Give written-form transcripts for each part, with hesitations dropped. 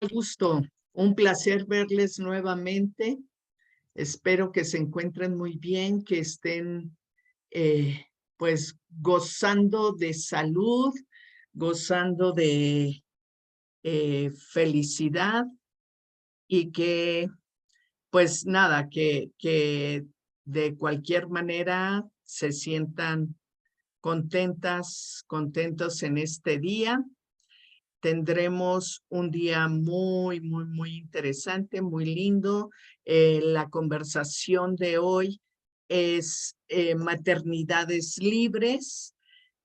Gusto, un placer verles nuevamente. Espero que se encuentren muy bien, que estén pues gozando de salud, gozando de felicidad y que pues nada, que de cualquier manera se sientan contentos en este día. Tendremos un día muy interesante, muy lindo. La conversación de hoy es maternidades libres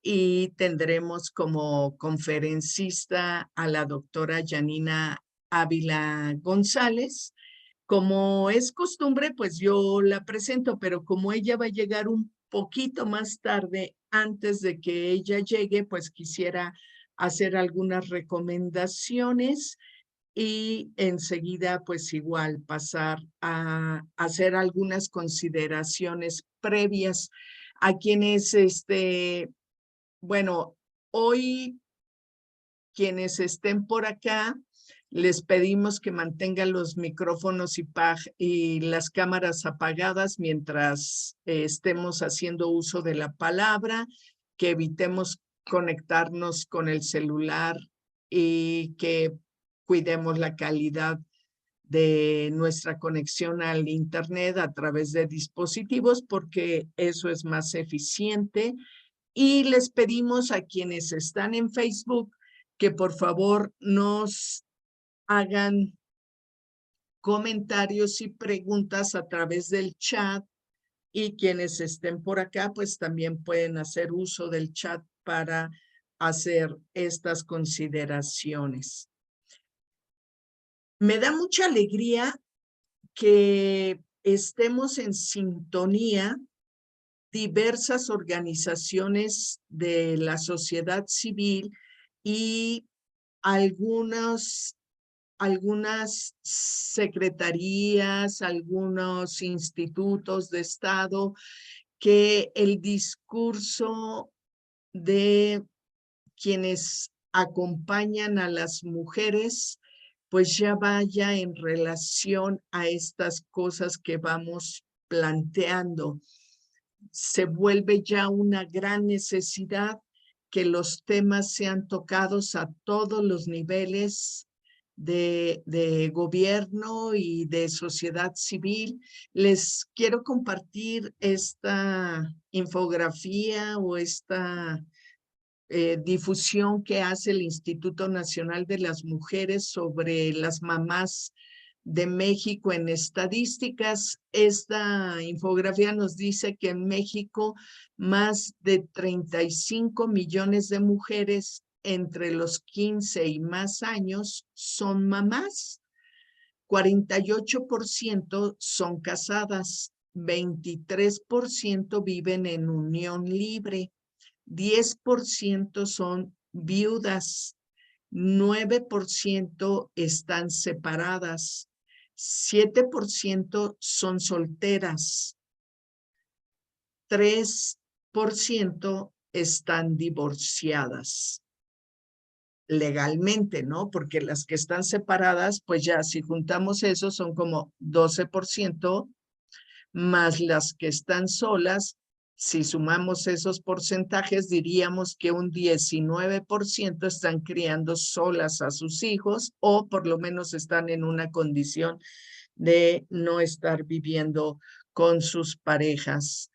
y tendremos como conferencista a la doctora Yanina Ávila González. Como es costumbre, pues yo la presento, pero como ella va a llegar un poquito más tarde, antes de que ella llegue, pues quisiera hacer algunas recomendaciones y enseguida, pues igual, pasar a hacer algunas consideraciones previas a quienes, bueno, hoy quienes estén por acá, les pedimos que mantengan los micrófonos y las cámaras apagadas mientras estemos haciendo uso de la palabra, que evitemos conectarnos con el celular y que cuidemos la calidad de nuestra conexión al Internet a través de dispositivos, porque eso es más eficiente. Y les pedimos a quienes están en Facebook que por favor nos hagan comentarios y preguntas a través del chat, y quienes estén por acá pues también pueden hacer uso del chat para hacer estas consideraciones. Me da mucha alegría que estemos en sintonía diversas organizaciones de la sociedad civil y algunas secretarías, algunos institutos de Estado, que el discurso de quienes acompañan a las mujeres pues ya vaya en relación a estas cosas que vamos planteando. Se vuelve ya una gran necesidad que los temas sean tocados a todos los niveles de gobierno y de sociedad civil. Les quiero compartir esta infografía o esta difusión que hace el Instituto Nacional de las Mujeres sobre las mamás de México en estadísticas. Esta infografía nos dice que en México más de 35 millones de mujeres entre los 15 y más años son mamás. 48% son casadas, 23% viven en unión libre, 10% son viudas, 9% están separadas, 7% son solteras, 3% están divorciadas legalmente, ¿no? Porque las que están separadas, pues ya si juntamos eso son como 12%, más las que están solas. Si sumamos esos porcentajes, diríamos que un 19% están criando solas a sus hijos, o por lo menos están en una condición de no estar viviendo con sus parejas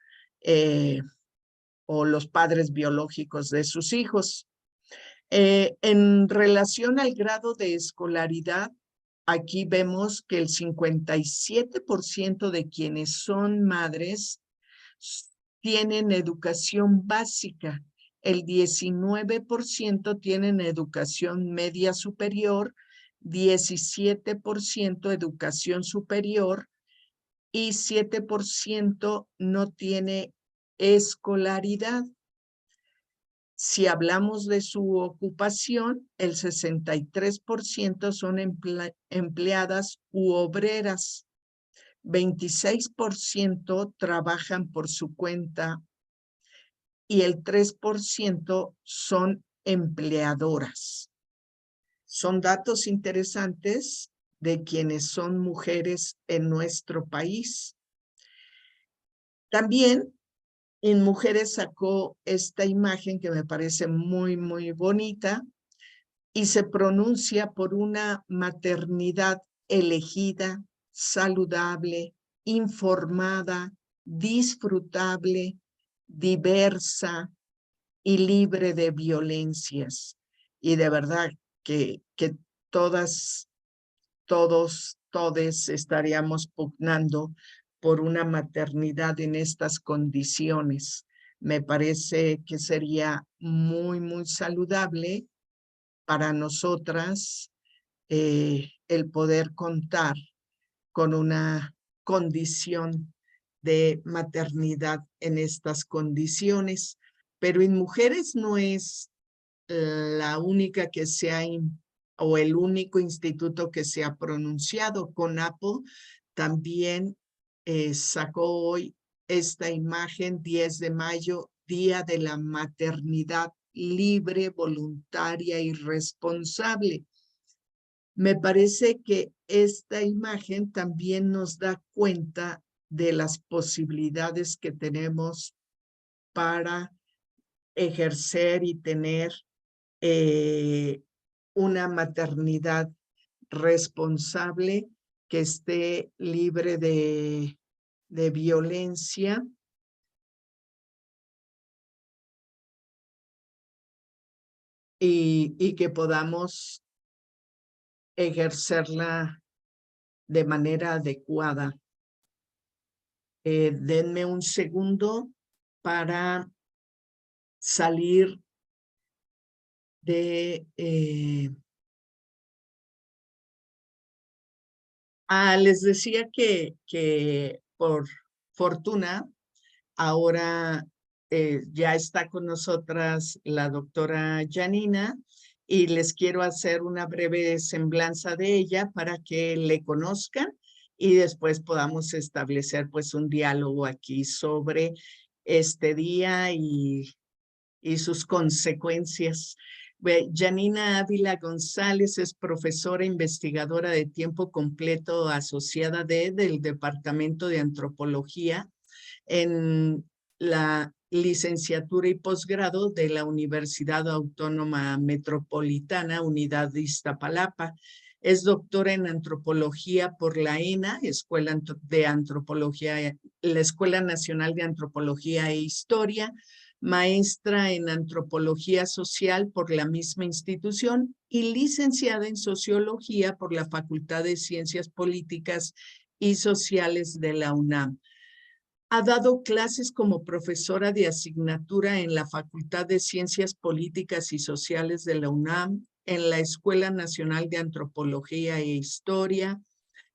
o los padres biológicos de sus hijos. En relación al grado de escolaridad, aquí vemos que el 57% de quienes son madres tienen educación básica, el 19% tienen educación media superior, 17% educación superior y 7% no tiene escolaridad. Si hablamos de su ocupación, el 63% son empleadas u obreras, 26% trabajan por su cuenta y el 3% son empleadoras. Son datos interesantes de quienes son mujeres en nuestro país. También en Mujeres sacó esta imagen que me parece muy, muy bonita y se pronuncia por una maternidad elegida, saludable, informada, disfrutable, diversa y libre de violencias. Y de verdad que todas, todos, todes estaríamos pugnando por una maternidad en estas condiciones. Me parece que sería muy, muy saludable para nosotras el poder contar con una condición de maternidad en estas condiciones. Pero en mujeres no es la única que se ha, o el único instituto que se ha pronunciado. CONAPO también sacó hoy esta imagen, 10 de mayo, Día de la Maternidad Libre, Voluntaria y Responsable. Me parece que esta imagen también nos da cuenta de las posibilidades que tenemos para ejercer y tener una maternidad responsable que esté libre de violencia y que podamos ejercerla de manera adecuada. Denme un segundo para salir de... les decía que por fortuna ahora ya está con nosotras la doctora Janina y les quiero hacer una breve semblanza de ella para que le conozcan y después podamos establecer pues un diálogo aquí sobre este día y sus consecuencias. Janina Ávila González es profesora investigadora de tiempo completo asociada del Departamento de Antropología en la licenciatura y posgrado de la Universidad Autónoma Metropolitana, Unidad de Iztapalapa. Es doctora en antropología por la ENA, Escuela de Antropología, la Escuela Nacional de Antropología e Historia, maestra en antropología social por la misma institución y licenciada en sociología por la Facultad de Ciencias Políticas y Sociales de la UNAM. Ha dado clases como profesora de asignatura en la Facultad de Ciencias Políticas y Sociales de la UNAM, en la Escuela Nacional de Antropología e Historia,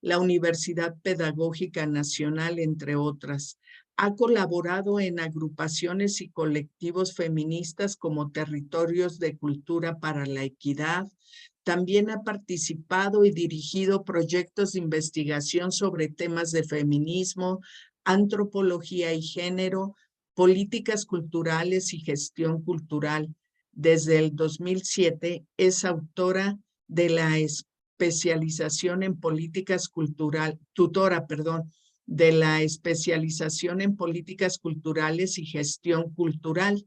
la Universidad Pedagógica Nacional, entre otras. Ha colaborado en agrupaciones y colectivos feministas como Territorios de Cultura para la Equidad. También ha participado y dirigido proyectos de investigación sobre temas de feminismo, antropología y género, políticas culturales y gestión cultural. Desde el 2007 es autora de la especialización en políticas culturales, tutora, perdón, de la especialización en políticas culturales y gestión cultural.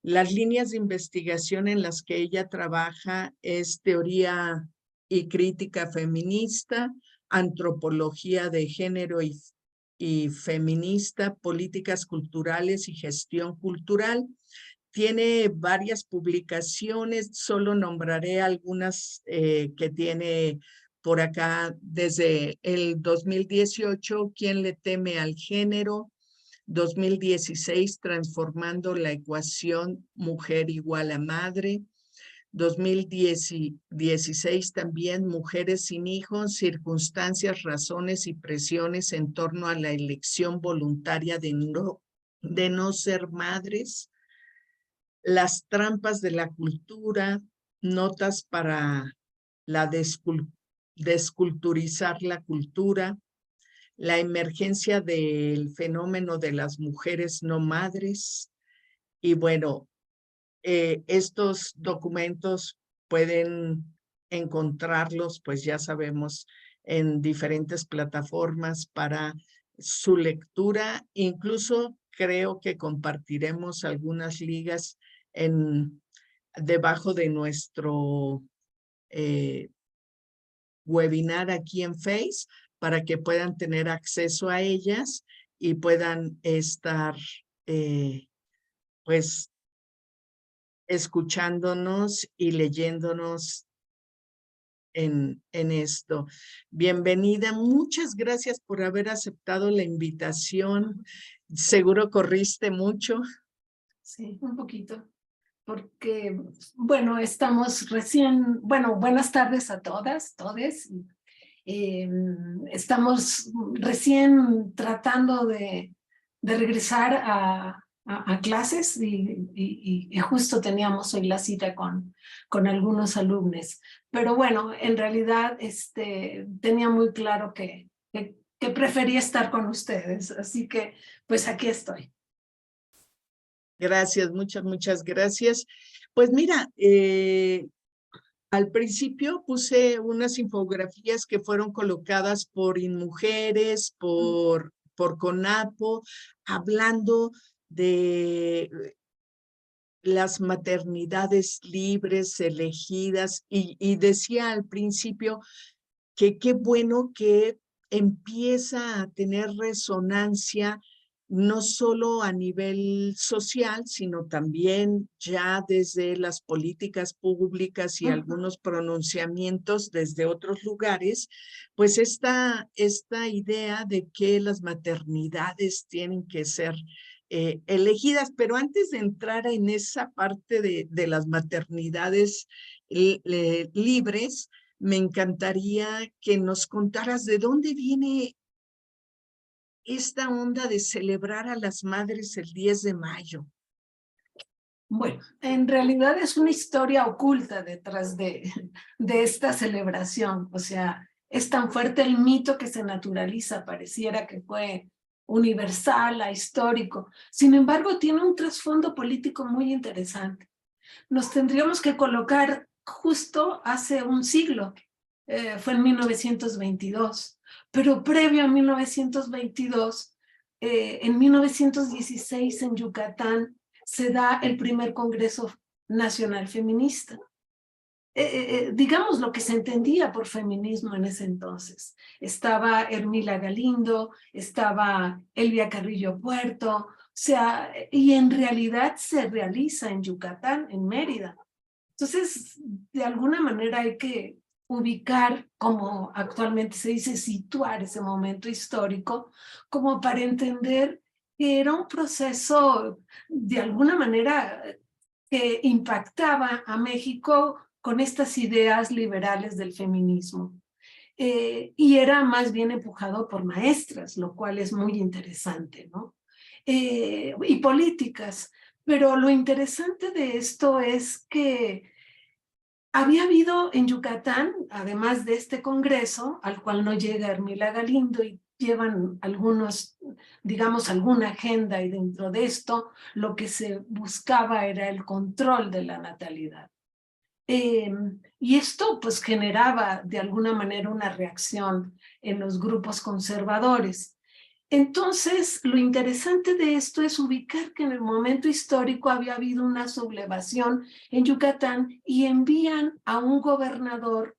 Las líneas de investigación en las que ella trabaja es teoría y crítica feminista, antropología de género y feminista, políticas culturales y gestión cultural. Tiene varias publicaciones, solo nombraré algunas que tiene por acá desde el 2018, ¿Quién le teme al género? 2016, Transformando la ecuación mujer igual a madre. 2016 también, Mujeres sin hijos, circunstancias, razones y presiones en torno a la elección voluntaria de no ser madres. Las trampas de la cultura, notas para la desculturizar la cultura, la emergencia del fenómeno de las mujeres no madres. Y bueno, estos documentos pueden encontrarlos, pues ya sabemos, en diferentes plataformas para su lectura. Incluso creo que compartiremos algunas ligas debajo de nuestro webinar aquí en Face para que puedan tener acceso a ellas y puedan estar pues escuchándonos y leyéndonos en esto. Bienvenida, muchas gracias por haber aceptado la invitación. Seguro corriste mucho. Sí, un poquito, porque, bueno, estamos recién, bueno, buenas tardes a todas, todes. Estamos recién tratando de regresar a clases y justo teníamos hoy la cita con algunos alumnos. Pero bueno, en realidad tenía muy claro que prefería estar con ustedes, así que pues aquí estoy. Gracias, muchas gracias. Pues mira, al principio puse unas infografías que fueron colocadas por InMujeres, por CONAPO, hablando de las maternidades libres, elegidas, y decía al principio que qué bueno que empieza a tener resonancia no solo a nivel social, sino también ya desde las políticas públicas y algunos pronunciamientos desde otros lugares, pues esta idea de que las maternidades tienen que ser elegidas. Pero antes de entrar en esa parte de las maternidades libres, me encantaría que nos contaras de dónde viene esta onda de celebrar a las madres el 10 de mayo. Bueno, en realidad es una historia oculta detrás de esta celebración. O sea, es tan fuerte el mito que se naturaliza, pareciera que fue universal, ahistórico. Sin embargo, tiene un trasfondo político muy interesante. Nos tendríamos que colocar justo hace un siglo, fue en 1922, pero previo a 1922, en 1916 en Yucatán se da el primer Congreso Nacional Feminista. Digamos lo que se entendía por feminismo en ese entonces. Estaba Hermila Galindo, estaba Elvia Carrillo Puerto, o sea, y en realidad se realiza en Yucatán, en Mérida. Entonces, de alguna manera hay que ubicar, como actualmente se dice, situar ese momento histórico, como para entender que era un proceso, de alguna manera, que impactaba a México con estas ideas liberales del feminismo. Y era más bien empujado por maestras, lo cual es muy interesante, ¿no? Y políticas. Pero lo interesante de esto es que había habido en Yucatán, además de este congreso, al cual no llega Hermila Galindo y llevan algunos, digamos, alguna agenda, y dentro de esto lo que se buscaba era el control de la natalidad. Y esto pues generaba de alguna manera una reacción en los grupos conservadores. Entonces, lo interesante de esto es ubicar que en el momento histórico había habido una sublevación en Yucatán y envían a un gobernador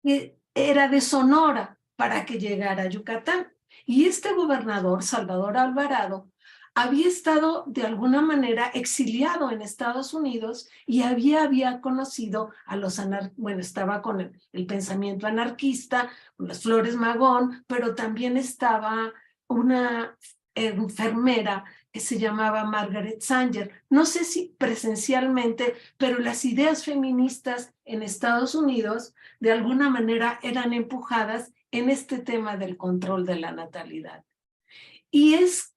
que era de Sonora para que llegara a Yucatán. Y este gobernador, Salvador Alvarado, había estado de alguna manera exiliado en Estados Unidos y había conocido a los bueno, estaba con el pensamiento anarquista, con las Flores Magón, pero también estaba una enfermera que se llamaba Margaret Sanger. No sé si presencialmente, pero las ideas feministas en Estados Unidos de alguna manera eran empujadas en este tema del control de la natalidad. Y es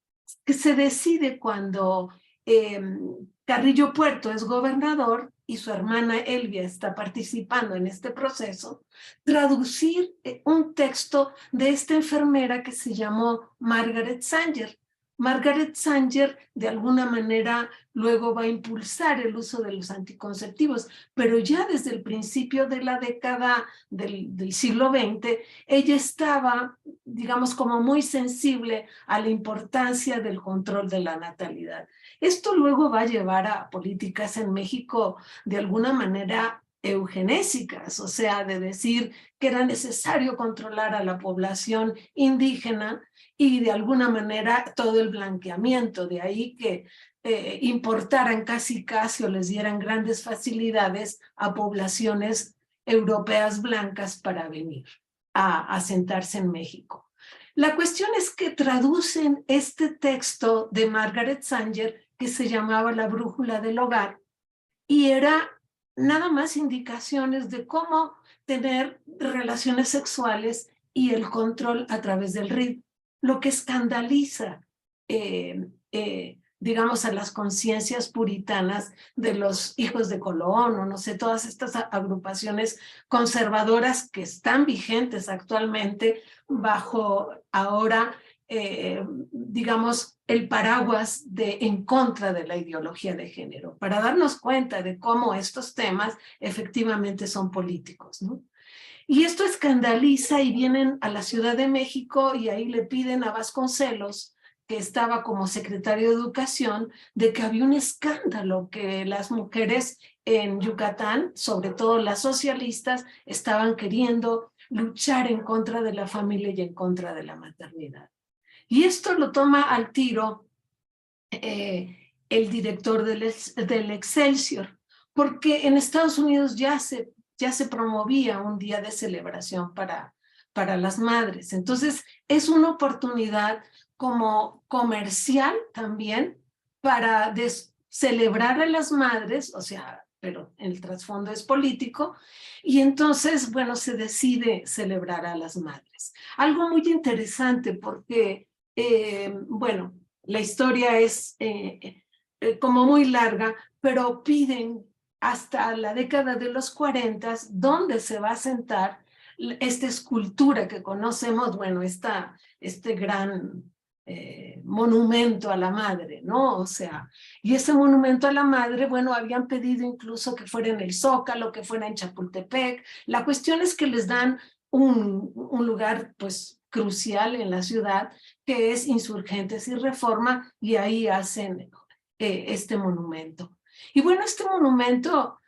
que se decide cuando Carrillo Puerto es gobernador y su hermana Elvia está participando en este proceso, traducir un texto de esta enfermera que se llamó Margaret Sanger, Margaret Sanger de alguna manera luego va a impulsar el uso de los anticonceptivos, pero ya desde el principio de la década del siglo XX, ella estaba, digamos, como muy sensible a la importancia del control de la natalidad. Esto luego va a llevar a políticas en México de alguna manera eugenésicas, o sea, de decir que era necesario controlar a la población indígena y de alguna manera todo el blanqueamiento, de ahí que importaran casi o les dieran grandes facilidades a poblaciones europeas blancas para venir a asentarse en México. La cuestión es que traducen este texto de Margaret Sanger que se llamaba La brújula del hogar y era nada más indicaciones de cómo tener relaciones sexuales y el control a través del ritmo, lo que escandaliza, digamos, a las conciencias puritanas de los hijos de Colón, o no sé, todas estas agrupaciones conservadoras que están vigentes actualmente bajo ahora, digamos, el paraguas de en contra de la ideología de género, para darnos cuenta de cómo estos temas efectivamente son políticos, ¿no? Y esto escandaliza y vienen a la Ciudad de México y ahí le piden a Vasconcelos, que estaba como secretario de Educación, de que había un escándalo, que las mujeres en Yucatán, sobre todo las socialistas, estaban queriendo luchar en contra de la familia y en contra de la maternidad. Y esto lo toma al tiro el director del Excelsior, porque en Estados Unidos ya se promovía un día de celebración para las madres. Entonces, es una oportunidad como comercial también para celebrar a las madres, o sea, pero el trasfondo es político, y entonces, bueno, se decide celebrar a las madres. Algo muy interesante porque, bueno, la historia es como muy larga, pero piden hasta la década de los 40 dónde se va a sentar esta escultura que conocemos, bueno, este gran monumento a la madre, ¿no? O sea, y ese monumento a la madre, bueno, habían pedido incluso que fuera en el Zócalo, que fuera en Chapultepec. La cuestión es que les dan un lugar, pues, crucial en la ciudad, que es Insurgentes y Reforma, y ahí hacen este monumento. Y bueno, este monumento,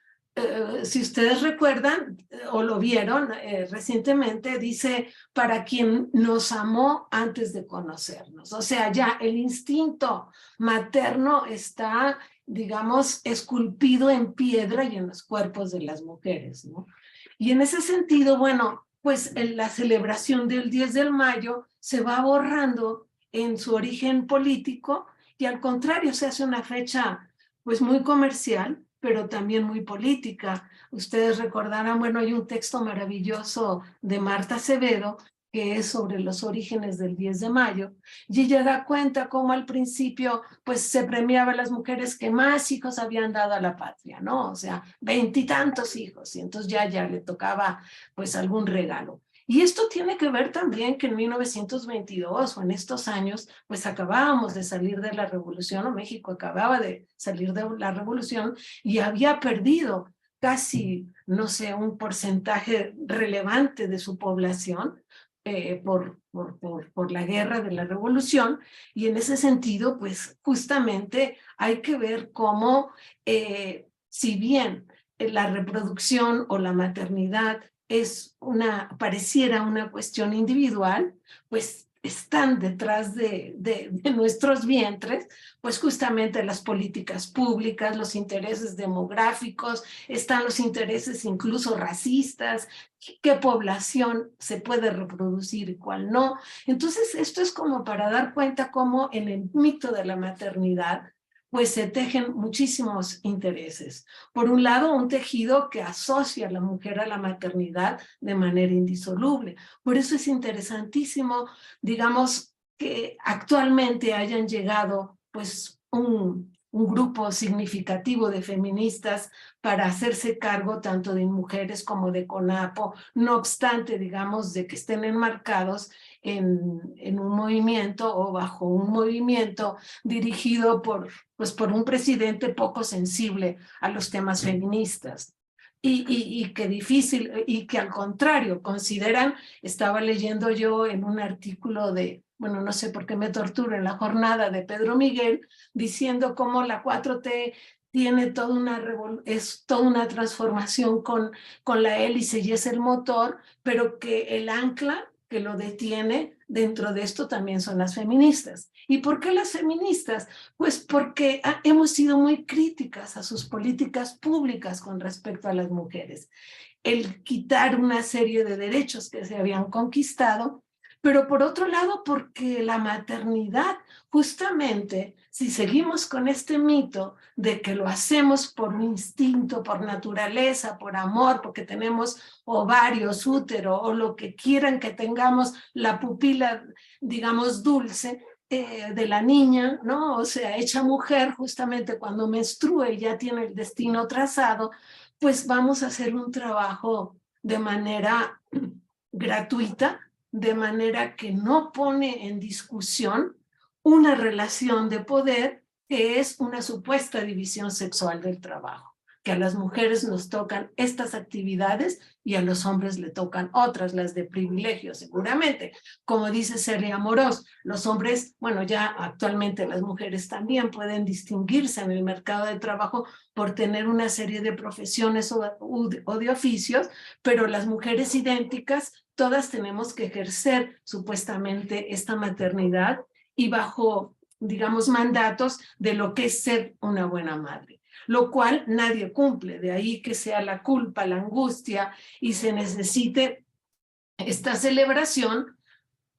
si ustedes recuerdan o lo vieron recientemente, dice, para quien nos amó antes de conocernos. O sea, ya el instinto materno está, digamos, esculpido en piedra y en los cuerpos de las mujeres, ¿no? Y en ese sentido, bueno, pues la celebración del 10 de mayo se va borrando en su origen político y al contrario se hace una fecha pues muy comercial, pero también muy política. Ustedes recordarán, bueno, hay un texto maravilloso de Marta Acevedo que es sobre los orígenes del 10 de mayo, y ella da cuenta cómo al principio pues se premiaba a las mujeres que más hijos habían dado a la patria, ¿no? O sea, 20 y tantos hijos, y entonces ya le tocaba pues algún regalo. Y esto tiene que ver también que en 1922 o en estos años, pues acabábamos de salir de la revolución, o México acababa de salir de la revolución y había perdido casi, no sé, un porcentaje relevante de su población por la guerra de la revolución, y en ese sentido, pues justamente hay que ver cómo, si bien la reproducción o la maternidad pareciera una cuestión individual, pues están detrás de nuestros vientres, pues justamente las políticas públicas, los intereses demográficos, están los intereses incluso racistas, qué población se puede reproducir y cuál no. Entonces, esto es como para dar cuenta cómo en el mito de la maternidad pues se tejen muchísimos intereses. Por un lado, un tejido que asocia a la mujer a la maternidad de manera indisoluble. Por eso es interesantísimo, digamos, que actualmente hayan llegado pues un grupo significativo de feministas para hacerse cargo tanto de mujeres como de CONAPO, no obstante, digamos, de que estén enmarcados en un movimiento o bajo un movimiento dirigido pues por un presidente poco sensible a los temas feministas. Y que difícil, y que al contrario, consideran, estaba leyendo yo en un artículo de, bueno, no sé por qué me torturo, en La Jornada de Pedro Miguel, diciendo cómo la 4T tiene es toda una transformación con la hélice y es el motor, pero que el ancla que lo detiene dentro de esto también son las feministas. ¿Y por qué las feministas? Pues porque hemos sido muy críticas a sus políticas públicas con respecto a las mujeres. El quitar una serie de derechos que se habían conquistado, pero por otro lado porque la maternidad, justamente, si seguimos con este mito de que lo hacemos por instinto, por naturaleza, por amor, porque tenemos ovarios, útero o lo que quieran que tengamos, la pupila, digamos, dulce, de la niña, ¿no? O sea, hecha mujer, justamente cuando menstrua y ya tiene el destino trazado, pues vamos a hacer un trabajo de manera gratuita, de manera que no pone en discusión una relación de poder que es una supuesta división sexual del trabajo, que a las mujeres nos tocan estas actividades y a los hombres le tocan otras, las de privilegio, seguramente. Como dice Celia Amorós, los hombres, bueno, ya actualmente las mujeres también pueden distinguirse en el mercado de trabajo por tener una serie de profesiones o de oficios, pero las mujeres idénticas, todas tenemos que ejercer supuestamente esta maternidad y bajo, digamos, mandatos de lo que es ser una buena madre, lo cual nadie cumple, de ahí que sea la culpa, la angustia y se necesite esta celebración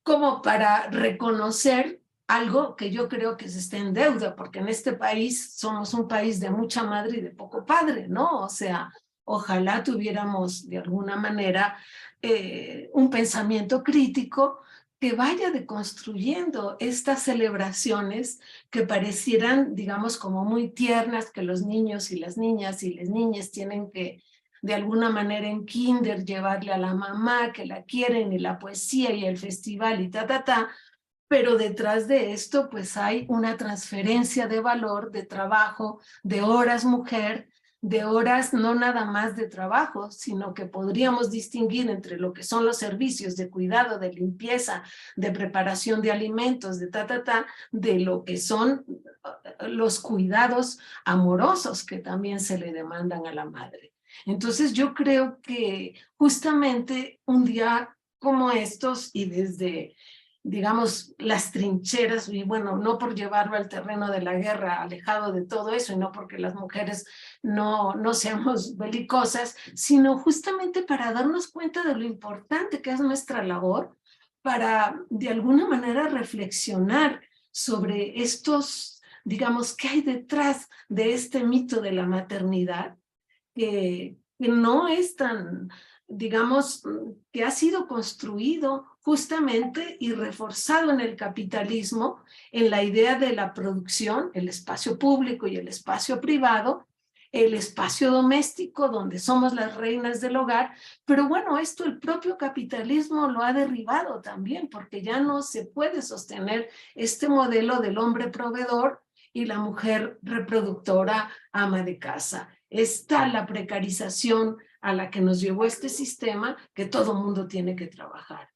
como para reconocer algo que yo creo que se está en deuda, porque en este país somos un país de mucha madre y de poco padre, ¿no? O sea, ojalá tuviéramos de alguna manera un pensamiento crítico que vaya deconstruyendo estas celebraciones que parecieran, digamos, como muy tiernas, que los niños y las niñas tienen que de alguna manera en kinder llevarle a la mamá que la quieren y la poesía y el festival y pero detrás de esto pues hay una transferencia de valor, de trabajo, de horas mujer, de horas no nada más de trabajo, sino que podríamos distinguir entre lo que son los servicios de cuidado, de limpieza, de preparación de alimentos, de lo que son los cuidados amorosos que también se le demandan a la madre. Entonces yo creo que justamente un día como estos y desde, digamos, las trincheras, y bueno, no por llevarlo al terreno de la guerra, alejado de todo eso, y no porque las mujeres no seamos belicosas, sino justamente para darnos cuenta de lo importante que es nuestra labor, para de alguna manera reflexionar sobre estos, digamos, qué hay detrás de este mito de la maternidad, que no es tan, digamos, que ha sido construido justamente y reforzado en el capitalismo, en la idea de la producción, el espacio público y el espacio privado, el espacio doméstico donde somos las reinas del hogar, pero bueno, esto el propio capitalismo lo ha derribado también, porque ya no se puede sostener este modelo del hombre proveedor y la mujer reproductora ama de casa. Está la precarización a la que nos llevó este sistema que todo mundo tiene que trabajar.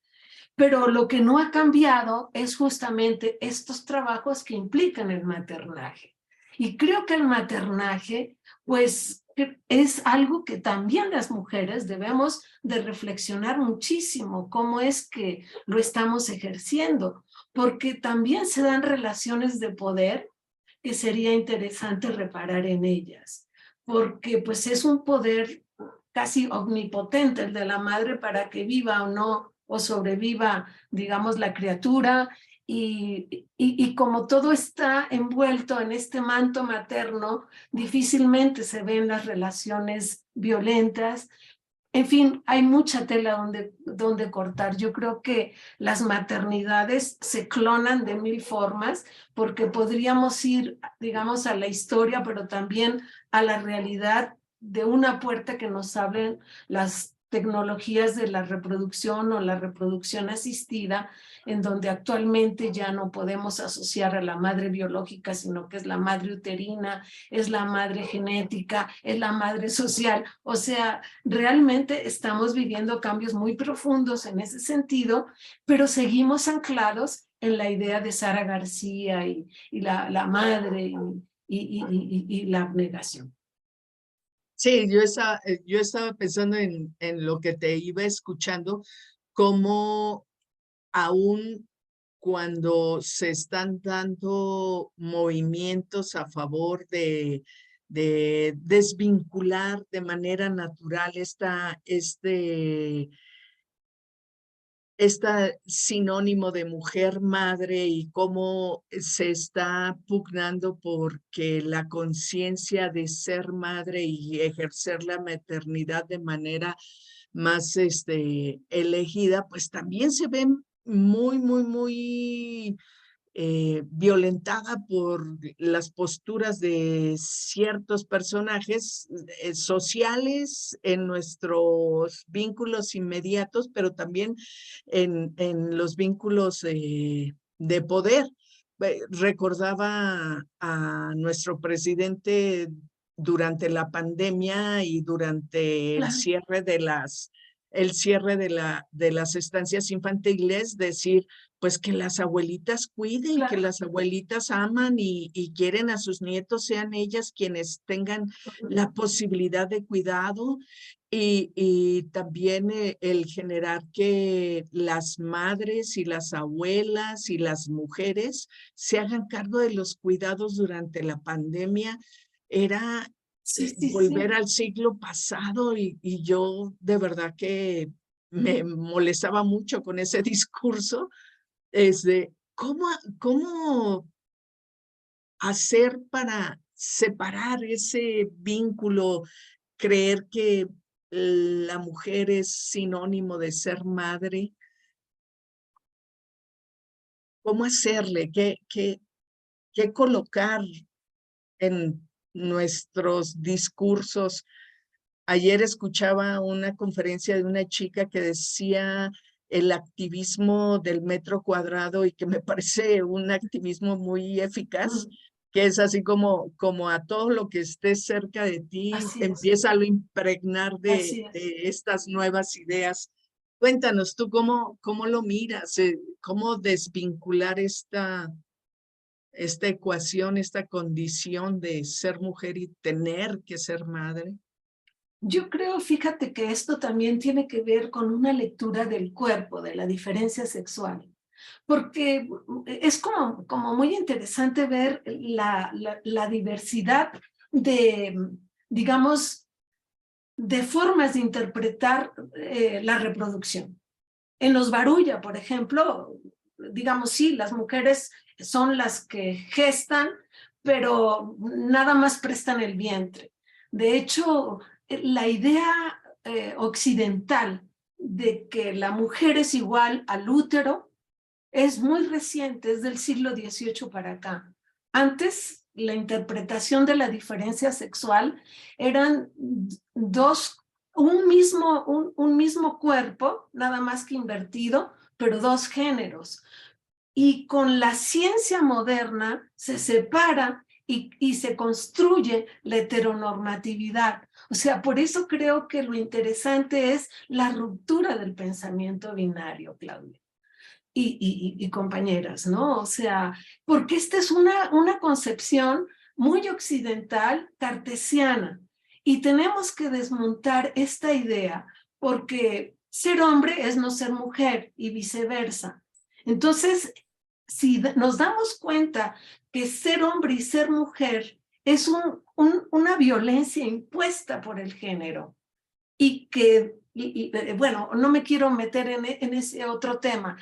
Pero lo que no ha cambiado es justamente estos trabajos que implican el maternaje. Y creo que el maternaje, pues, es algo que también las mujeres debemos de reflexionar muchísimo, cómo es que lo estamos ejerciendo, porque también se dan relaciones de poder que sería interesante reparar en ellas, porque pues es un poder casi omnipotente el de la madre para que viva o no, o sobreviva, digamos, la criatura, y como todo está envuelto en este manto materno, difícilmente se ven las relaciones violentas, En fin, hay mucha tela donde cortar. Yo creo que las maternidades se clonan de mil formas, porque podríamos ir, digamos, a la historia, pero también a la realidad de una puerta que nos abren las tecnologías de la reproducción o la reproducción asistida, en donde actualmente ya no podemos asociar a la madre biológica, sino que es la madre uterina, es la madre genética, es la madre social. O sea, realmente estamos viviendo cambios muy profundos en ese sentido, pero seguimos anclados en la idea de Sara García y la madre y la abnegación. Sí, yo estaba pensando en lo que te iba escuchando, como aún cuando se están dando movimientos a favor de desvincular de manera natural esta sinónimo de mujer madre y cómo se está pugnando porque la conciencia de ser madre y ejercer la maternidad de manera más elegida, pues también se ven muy violentada por las posturas de ciertos personajes sociales en nuestros vínculos inmediatos, pero también en los vínculos de poder. Recordaba a nuestro presidente durante la pandemia y durante el Claro, cierre de las estancias infantiles, decir, pues que las abuelitas cuiden, que claro. las abuelitas aman y quieren a sus nietos, sean ellas quienes tengan la posibilidad de cuidado y también el generar que las madres y las abuelas y las mujeres se hagan cargo de los cuidados durante la pandemia. Era Sí, sí, volver sí. al siglo pasado y yo de verdad que me molestaba mucho con ese discurso, es de cómo hacer para separar ese vínculo, creer que la mujer es sinónimo de ser madre, cómo hacerle, qué colocar en nuestros discursos. Ayer escuchaba una conferencia de una chica que decía el activismo del metro cuadrado y que me parece un activismo muy eficaz, Mm, que es así como a todo lo que esté cerca de ti, así es, empieza a lo impregnar así es. de estas nuevas ideas. Cuéntanos tú cómo lo miras, cómo desvincular esta ecuación, esta condición de ser mujer y tener que ser madre. Yo creo, fíjate que esto también tiene que ver con una lectura del cuerpo, de la diferencia sexual, porque es como muy interesante ver la diversidad de, digamos, de formas de interpretar la reproducción. En los Barulla, por ejemplo, digamos, sí, las mujeres son las que gestan, pero nada más prestan el vientre. De hecho, la idea occidental de que la mujer es igual al útero es muy reciente, es del siglo XVIII para acá. Antes, la interpretación de la diferencia sexual eran dos, un mismo cuerpo, nada más que invertido, pero dos géneros. Y con la ciencia moderna se separa y se construye la heteronormatividad. O sea, por eso creo que lo interesante es la ruptura del pensamiento binario, Claudia y compañeras, ¿no? O sea, porque esta es una concepción muy occidental, cartesiana, y tenemos que desmontar esta idea porque ser hombre es no ser mujer y viceversa. Entonces, si nos damos cuenta que ser hombre y ser mujer es una violencia impuesta por el género y que, bueno, no me quiero meter en ese otro tema,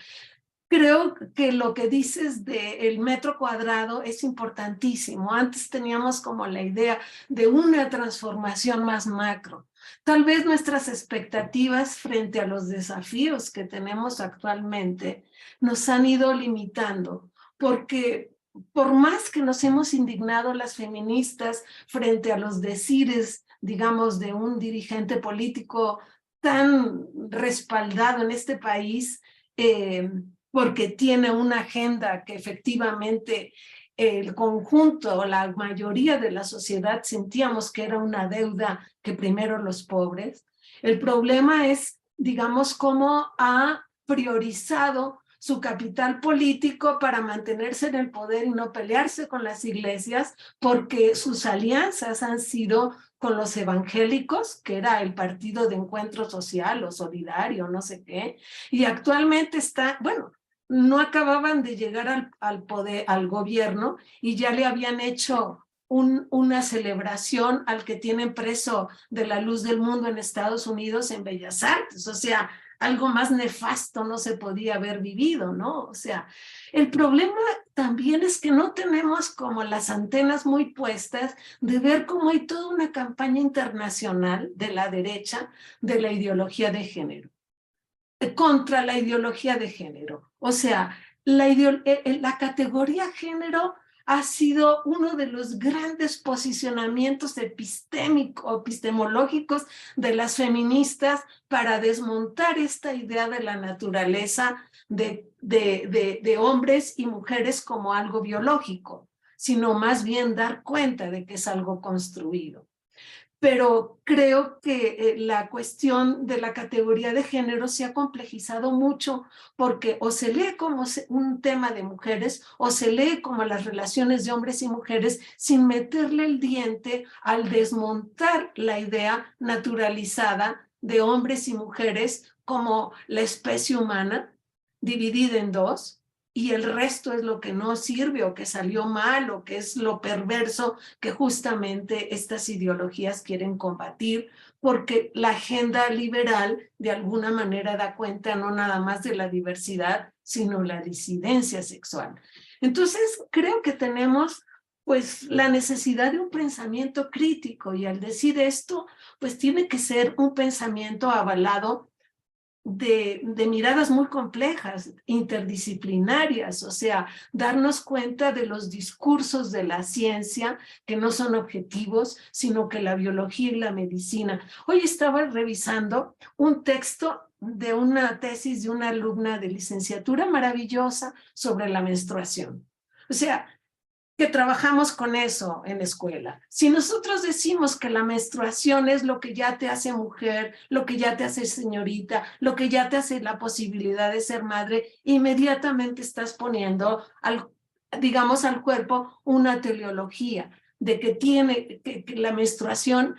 creo que lo que dices del metro cuadrado es importantísimo. Antes teníamos como la idea de una transformación más macro. Tal vez nuestras expectativas frente a los desafíos que tenemos actualmente nos han ido limitando, porque por más que nos hemos indignado las feministas frente a los decires, digamos, de un dirigente político tan respaldado en este país, porque tiene una agenda que efectivamente el conjunto o la mayoría de la sociedad sentíamos que era una deuda que primero los pobres. El problema es, digamos, cómo ha priorizado su capital político para mantenerse en el poder y no pelearse con las iglesias, porque sus alianzas han sido con los evangélicos, que era el Partido de Encuentro Social o Solidario, no sé qué, y actualmente está, bueno, no acababan de llegar al poder, al gobierno, y ya le habían hecho una celebración al que tienen preso de la luz del mundo en Estados Unidos en Bellas Artes. O sea, algo más nefasto no se podía haber vivido, ¿no? O sea, el problema también es que no tenemos como las antenas muy puestas de ver cómo hay toda una campaña internacional de la derecha de la ideología de género, contra la ideología de género. O sea, la categoría género ha sido uno de los grandes posicionamientos epistemológicos de las feministas para desmontar esta idea de la naturaleza de hombres y mujeres como algo biológico, sino más bien dar cuenta de que es algo construido. Pero creo que la cuestión de la categoría de género se ha complejizado mucho, porque o se lee como un tema de mujeres o se lee como las relaciones de hombres y mujeres sin meterle el diente al desmontar la idea naturalizada de hombres y mujeres como la especie humana dividida en dos, y el resto es lo que no sirve o que salió mal o que es lo perverso que justamente estas ideologías quieren combatir, porque la agenda liberal de alguna manera da cuenta no nada más de la diversidad, sino la disidencia sexual. Entonces, creo que tenemos pues la necesidad de un pensamiento crítico, y al decir esto, pues tiene que ser un pensamiento avalado de miradas muy complejas, interdisciplinarias, o sea, darnos cuenta de los discursos de la ciencia que no son objetivos, sino que la biología y la medicina. Hoy estaba revisando un texto de una tesis de una alumna de licenciatura maravillosa sobre la menstruación. O sea, que trabajamos con eso en la escuela. Si nosotros decimos que la menstruación es lo que ya te hace mujer, lo que ya te hace señorita, lo que ya te hace la posibilidad de ser madre, inmediatamente estás poniendo, digamos, al cuerpo una teleología de que la menstruación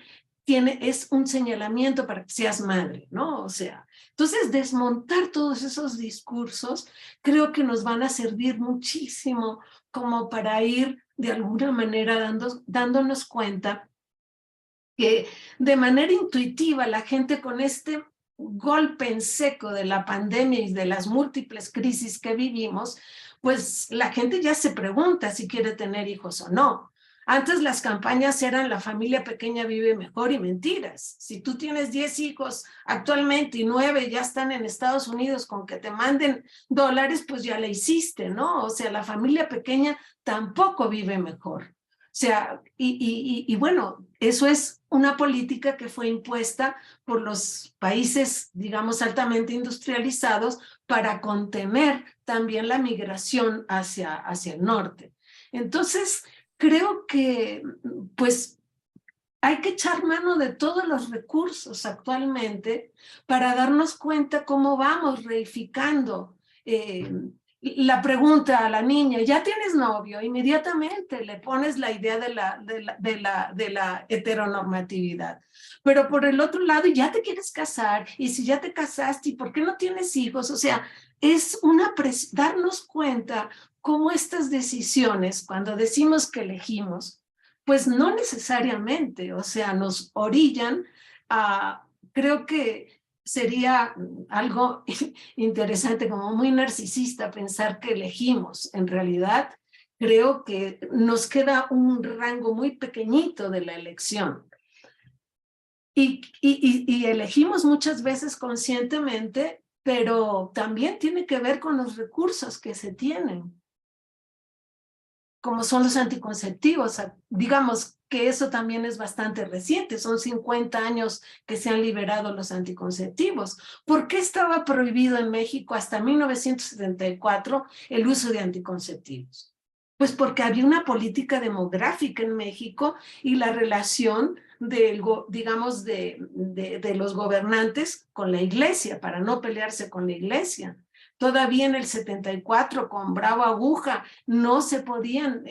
es un señalamiento para que seas madre, ¿no? O sea, entonces desmontar todos esos discursos creo que nos van a servir muchísimo como para ir de alguna manera dándonos cuenta que de manera intuitiva la gente, con este golpe en seco de la pandemia y de las múltiples crisis que vivimos, pues la gente ya se pregunta si quiere tener hijos o no. Antes las campañas eran la familia pequeña vive mejor, y mentiras. Si tú tienes 10 hijos actualmente y 9 ya están en Estados Unidos, con que te manden dólares, pues ya le hiciste, ¿no? O sea, la familia pequeña tampoco vive mejor. O sea, y bueno, eso es una política que fue impuesta por los países, digamos, altamente industrializados para contener también la migración hacia el norte. Entonces, creo que, pues, hay que echar mano de todos los recursos actualmente para darnos cuenta cómo vamos reificando la pregunta a la niña. ¿Ya tienes novio? Inmediatamente le pones la idea de la heteronormatividad. Pero por el otro lado, ya te quieres casar, y si ya te casaste, ¿y por qué no tienes hijos? O sea, es darnos cuenta cómo estas decisiones, cuando decimos que elegimos, pues no necesariamente, o sea, nos orillan a, creo que sería algo interesante, como muy narcisista pensar que elegimos. En realidad, creo que nos queda un rango muy pequeñito de la elección. Y elegimos muchas veces conscientemente, pero también tiene que ver con los recursos que se tienen, como son los anticonceptivos. Digamos que eso también es bastante reciente, son 50 años que se han liberado los anticonceptivos. ¿Por qué estaba prohibido en México hasta 1974 el uso de anticonceptivos? Pues porque había una política demográfica en México y la relación digamos, de los gobernantes con la iglesia, para no pelearse con la iglesia. Todavía en el 74, con Bravo Aguja, no se podían,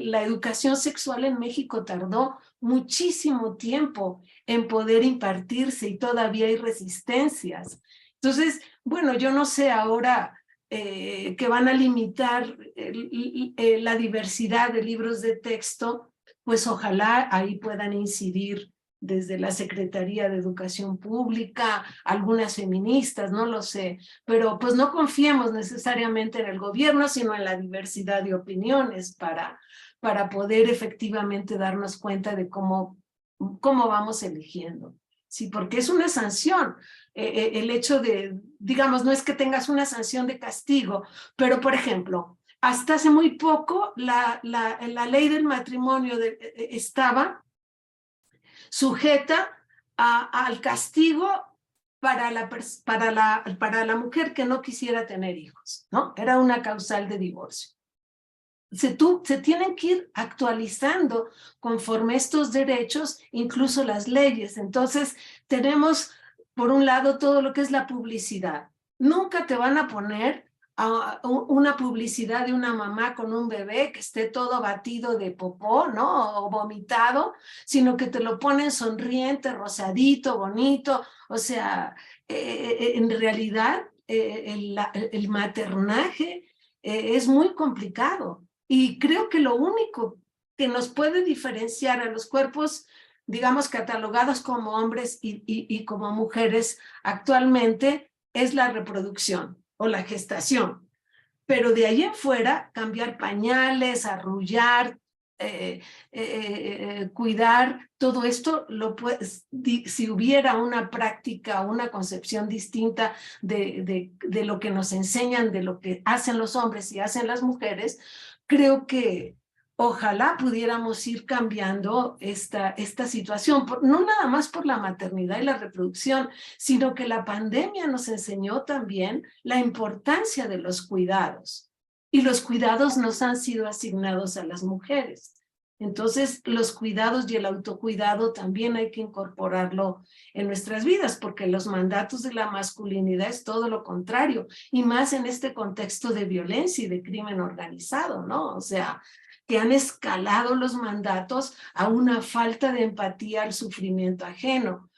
la educación sexual en México tardó muchísimo tiempo en poder impartirse y todavía hay resistencias. Entonces, bueno, yo no sé ahora que van a limitar la diversidad de libros de texto, pues ojalá ahí puedan incidir desde la Secretaría de Educación Pública, algunas feministas, no lo sé, pero pues no confiemos necesariamente en el gobierno, sino en la diversidad de opiniones para poder efectivamente darnos cuenta de cómo vamos eligiendo. Sí, porque es una sanción. El hecho de, digamos, no es que tengas una sanción de castigo, pero por ejemplo, hasta hace muy poco la ley del matrimonio estaba sujeta al castigo para la mujer que no quisiera tener hijos, ¿no? Era una causal de divorcio. Se tienen que ir actualizando conforme estos derechos, incluso las leyes. Entonces, tenemos, por un lado, todo lo que es la publicidad. Nunca te van a poner una publicidad de una mamá con un bebé que esté todo batido de popó, ¿no? O vomitado, sino que te lo ponen sonriente, rosadito, bonito. O sea, en realidad, el maternaje es muy complicado. Y creo que lo único que nos puede diferenciar a los cuerpos, digamos, catalogados como hombres y como mujeres actualmente, es la reproducción o la gestación. Pero de ahí en fuera, cambiar pañales, arrullar, cuidar, todo esto, si hubiera una práctica, una concepción distinta de lo que nos enseñan, de lo que hacen los hombres y hacen las mujeres, creo que ojalá pudiéramos ir cambiando esta situación, no nada más por la maternidad y la reproducción, sino que la pandemia nos enseñó también la importancia de los cuidados. Y los cuidados nos han sido asignados a las mujeres. Entonces, los cuidados y el autocuidado también hay que incorporarlo en nuestras vidas, porque los mandatos de la masculinidad es todo lo contrario, y más en este contexto de violencia y de crimen organizado, ¿no? O sea, que han escalado los mandatos a una falta de empatía al sufrimiento ajeno.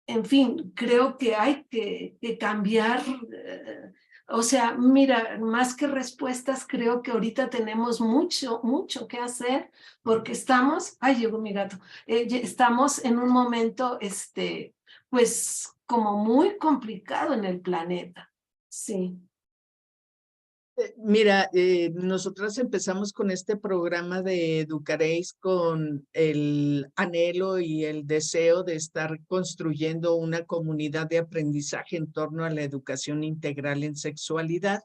En fin, creo que hay que cambiar, o sea, mira, más que respuestas, creo que ahorita tenemos mucho que hacer, porque estamos, ay, llegó mi gato, estamos en un momento, pues, como muy complicado en el planeta, sí. Mira, nosotras empezamos con este programa de Educaréis con el anhelo y el deseo de estar construyendo una comunidad de aprendizaje en torno a la educación integral en sexualidad.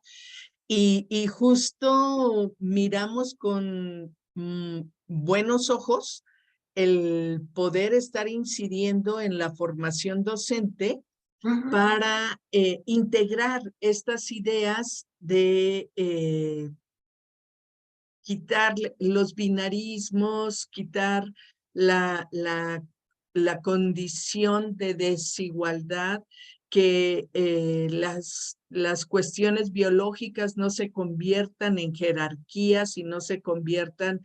Y justo miramos con buenos ojos el poder estar incidiendo en la formación docente para integrar estas ideas de quitar los binarismos, quitar la condición de desigualdad, que las cuestiones biológicas no se conviertan en jerarquías y no se conviertan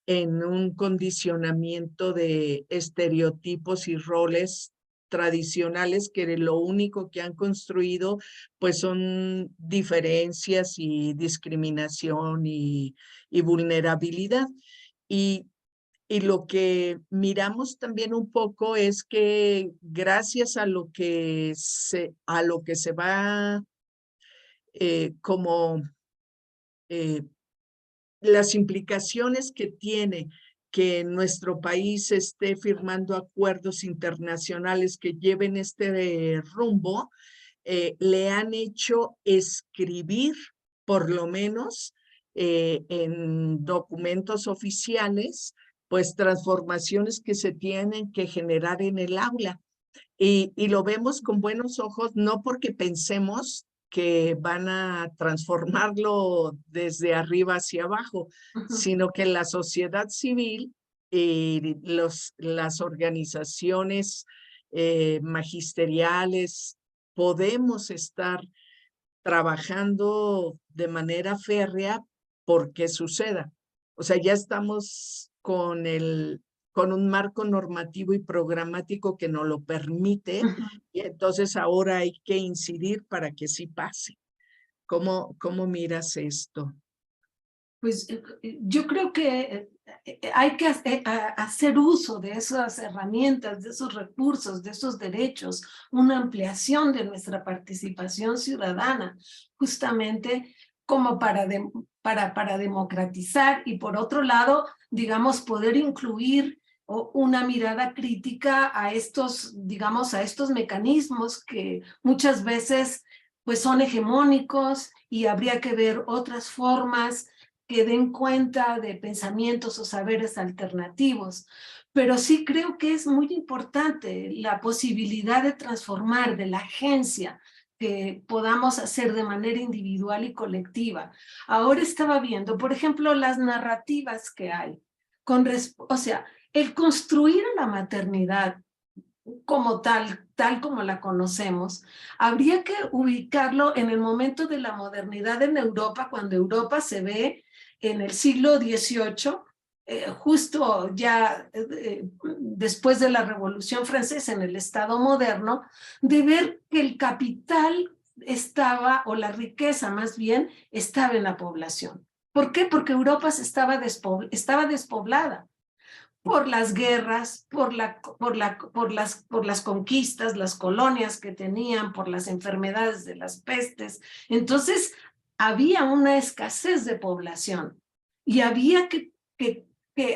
en un condicionamiento de estereotipos y roles tradicionales que lo único que han construido pues son diferencias y discriminación y vulnerabilidad. Y Y lo que miramos también un poco es que gracias a lo que se va como las implicaciones que tiene que nuestro país esté firmando acuerdos internacionales que lleven este rumbo, le han hecho escribir, por lo menos en documentos oficiales, pues transformaciones que se tienen que generar en el aula. Y lo vemos con buenos ojos, no porque pensemos que van a transformarlo desde arriba hacia abajo, sino que la sociedad civil y las organizaciones magisteriales podemos estar trabajando de manera férrea porque suceda. O sea, ya estamos con un marco normativo y programático que nos lo permite, y entonces ahora hay que incidir para que sí pase. ¿Cómo miras esto? Pues yo creo que hay que hacer uso de esas herramientas, de esos recursos, de esos derechos, una ampliación de nuestra participación ciudadana, justamente como para democratizar y por otro lado, digamos, poder incluir una mirada crítica a estos, digamos, a estos mecanismos que muchas veces pues son hegemónicos y habría que ver otras formas que den cuenta de pensamientos o saberes alternativos. Pero sí creo que es muy importante la posibilidad de transformar de la agencia que podamos hacer de manera individual y colectiva. Ahora estaba viendo, por ejemplo, las narrativas que hay. O sea, el construir la maternidad como tal como la conocemos, habría que ubicarlo en el momento de la modernidad en Europa, cuando Europa se ve en el siglo XVIII, justo ya después de la Revolución Francesa en el Estado moderno, de ver que el capital estaba, o la riqueza más bien, estaba en la población. ¿Por qué? Porque Europa estaba despoblada por las guerras, por las conquistas, las colonias que tenían, por las enfermedades de las pestes. Entonces, había una escasez de población y había que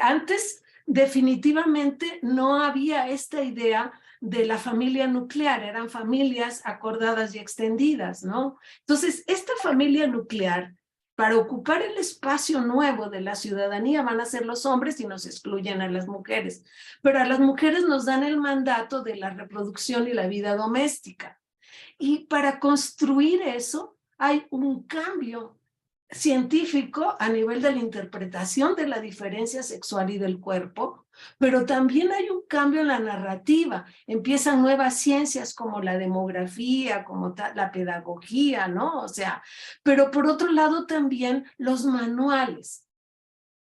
antes definitivamente no había esta idea de la familia nuclear, eran familias acordadas y extendidas, ¿no? Entonces, esta familia nuclear, para ocupar el espacio nuevo de la ciudadanía van a ser los hombres y nos excluyen a las mujeres. Pero a las mujeres nos dan el mandato de la reproducción y la vida doméstica. Y para construir eso hay un cambio científico a nivel de la interpretación de la diferencia sexual y del cuerpo, pero también hay un cambio en la narrativa. Empiezan nuevas ciencias como la demografía, como la pedagogía, ¿no? O sea, pero por otro lado también los manuales.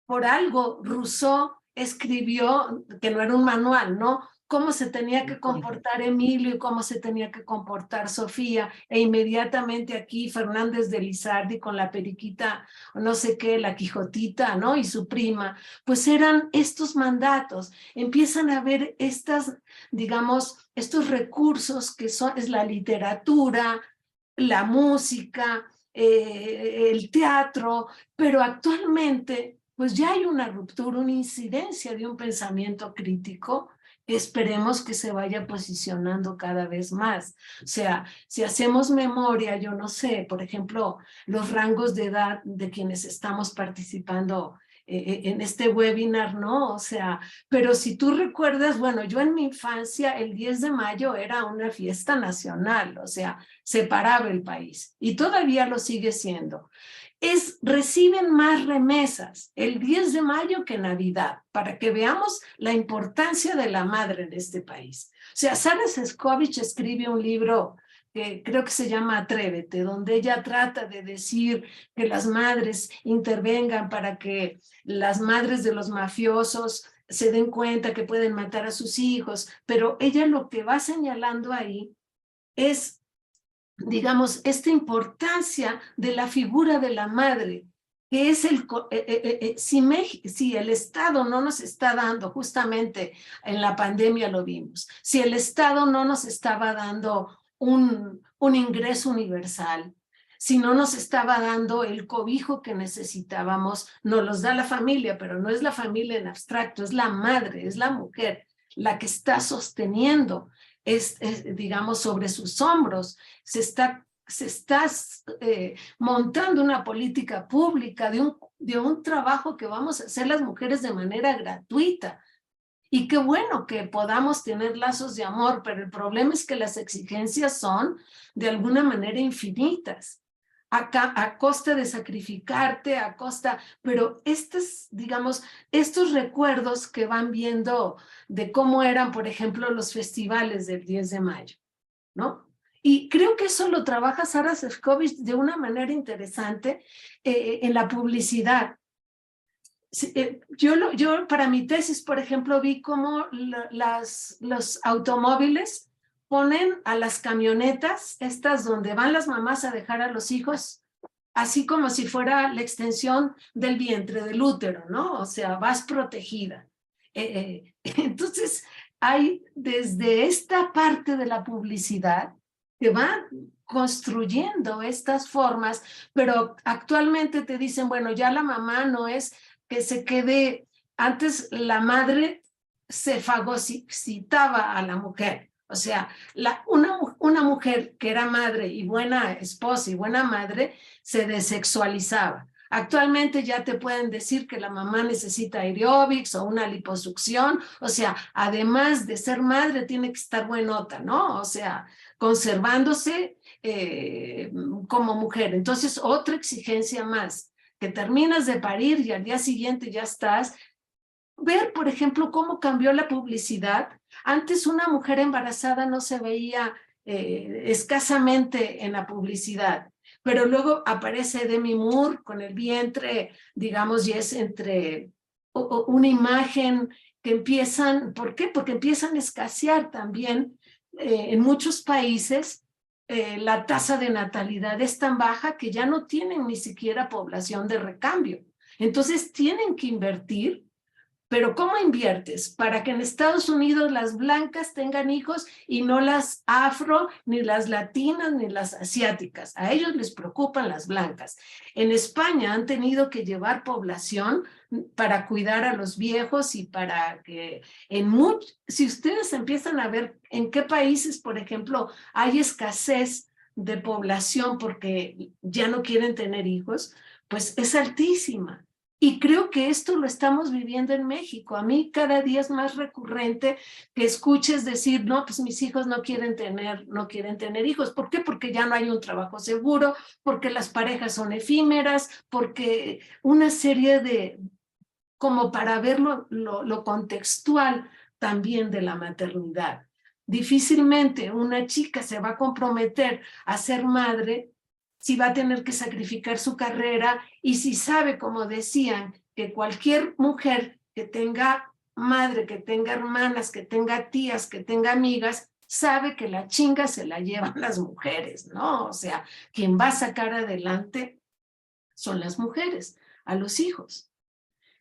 Por algo Rousseau escribió, que no era un manual, ¿no? Cómo se tenía que comportar Emilio y cómo se tenía que comportar Sofía, e inmediatamente aquí Fernández de Lizardi con la periquita, no sé qué, la Quijotita, ¿no? Y su prima, pues eran estos mandatos, empiezan a ver estas, digamos, estos recursos que es la literatura, la música, el teatro, pero actualmente pues ya hay una ruptura, una incidencia de un pensamiento crítico que esperemos que se vaya posicionando cada vez más. O sea, si hacemos memoria, yo no sé, por ejemplo, los rangos de edad de quienes estamos participando en este webinar, ¿no? O sea, pero si tú recuerdas, bueno, yo en mi infancia, el 10 de mayo era una fiesta nacional, o sea, separaba el país y todavía lo sigue siendo. Reciben más remesas el 10 de mayo que Navidad, para que veamos la importancia de la madre en este país. O sea, Sara Sescovich escribe un libro que creo que se llama Atrévete, donde ella trata de decir que las madres intervengan para que las madres de los mafiosos se den cuenta que pueden matar a sus hijos, pero ella lo que va señalando ahí es, digamos, esta importancia de la figura de la madre que es si el Estado no nos está dando, justamente en la pandemia lo vimos, si el Estado no nos estaba dando un ingreso universal, si no nos estaba dando el cobijo que necesitábamos, nos los da la familia, pero no es la familia en abstracto, es la madre, es la mujer, la que está sosteniendo, digamos, sobre sus hombros, se está montando una política pública de un trabajo que vamos a hacer las mujeres de manera gratuita. Y qué bueno que podamos tener lazos de amor, pero el problema es que las exigencias son de alguna manera infinitas. A costa de sacrificarte, a costa, pero digamos, estos recuerdos que van viendo de cómo eran, por ejemplo, los festivales del 10 de mayo, ¿no? Y creo que eso lo trabaja Sara Sefcovic de una manera interesante en la publicidad. Yo para mi tesis, por ejemplo, vi cómo los automóviles ponen a las camionetas, estas donde van las mamás a dejar a los hijos, así como si fuera la extensión del vientre, del útero, ¿no? O sea, vas protegida. Entonces, hay desde esta parte de la publicidad que van construyendo estas formas, pero actualmente te dicen, bueno, ya la mamá no es que se quede, antes la madre se fagocitaba a la mujer, o sea, una mujer que era madre y buena esposa y buena madre se desexualizaba. Actualmente ya te pueden decir que la mamá necesita aeróbics o una liposucción, o sea, además de ser madre tiene que estar buenota, ¿no? O sea, conservándose como mujer. Entonces, otra exigencia más, que terminas de parir y al día siguiente ya estás. Ver, por ejemplo, cómo cambió la publicidad. Antes una mujer embarazada no se veía escasamente en la publicidad, pero luego aparece Demi Moore con el vientre, digamos, y es entre una imagen que empiezan, ¿por qué? Porque empiezan a escasear también en muchos países. La tasa de natalidad es tan baja que ya no tienen ni siquiera población de recambio. Entonces tienen que invertir. Pero ¿cómo inviertes? Para que en Estados Unidos las blancas tengan hijos y no las afro, ni las latinas, ni las asiáticas. A ellos les preocupan las blancas. En España han tenido que llevar población para cuidar a los viejos y para que si ustedes empiezan a ver en qué países, por ejemplo, hay escasez de población porque ya no quieren tener hijos, pues es altísima. Y creo que esto lo estamos viviendo en México. A mí cada día es más recurrente que escuches decir, no, pues mis hijos no quieren tener hijos. ¿Por qué? Porque ya no hay un trabajo seguro, porque las parejas son efímeras, porque una serie de, como para ver lo contextual también de la maternidad. Difícilmente una chica se va a comprometer a ser madre si va a tener que sacrificar su carrera y si sabe, como decían, que cualquier mujer que tenga madre, que tenga hermanas, que tenga tías, que tenga amigas, sabe que la chinga se la llevan las mujeres, ¿no? O sea, quien va a sacar adelante son las mujeres, a los hijos.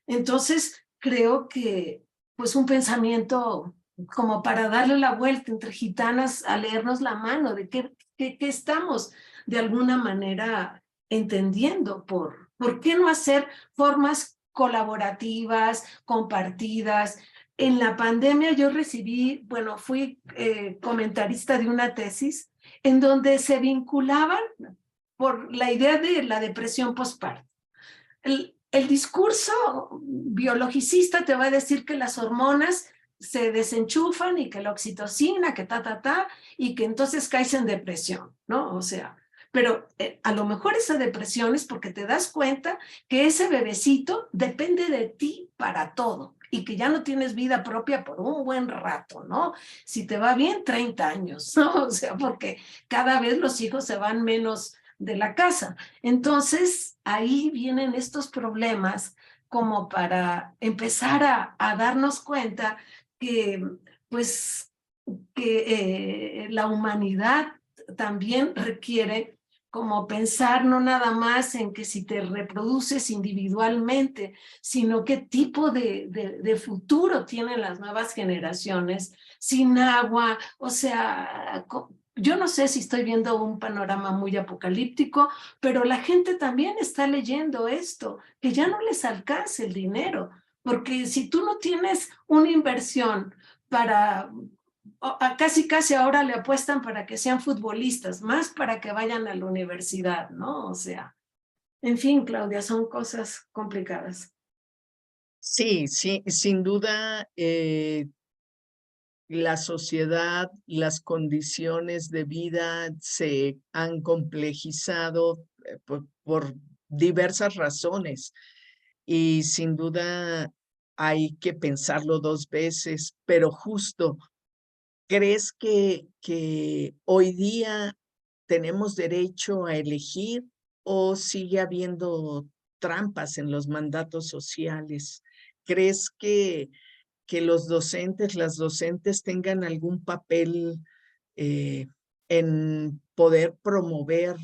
Entonces, creo que pues un pensamiento como para darle la vuelta entre gitanas a leernos la mano de qué estamos de alguna manera entendiendo por qué no hacer formas colaborativas, compartidas. En la pandemia yo recibí, bueno, fui comentarista de una tesis en donde se vinculaban por la idea de la depresión postparto. El discurso biologicista te va a decir que las hormonas se desenchufan y que la oxitocina, que y que entonces caes en depresión, ¿no? O sea, pero a lo mejor esa depresión es porque te das cuenta que ese bebecito depende de ti para todo y que ya no tienes vida propia por un buen rato, ¿no? Si te va bien, 30 años, ¿no? O sea, porque cada vez los hijos se van menos de la casa. Entonces, ahí vienen estos problemas como para empezar a darnos cuenta que, pues, que la humanidad también requiere como pensar no nada más en que si te reproduces individualmente, sino qué tipo de futuro tienen las nuevas generaciones sin agua. O sea, yo no sé si estoy viendo un panorama muy apocalíptico, pero la gente también está leyendo esto, que ya no les alcance el dinero, porque si tú no tienes una inversión para casi ahora le apuestan para que sean futbolistas, más para que vayan a la universidad, ¿no? O sea, en fin, Claudia, son cosas complicadas. Sí, sí, sin duda, la sociedad, las condiciones de vida se han complejizado por diversas razones y sin duda hay que pensarlo dos veces, pero justo, ¿crees que hoy día tenemos derecho a elegir o sigue habiendo trampas en los mandatos sociales? ¿Crees que los docentes, las docentes tengan algún papel eh, en poder promover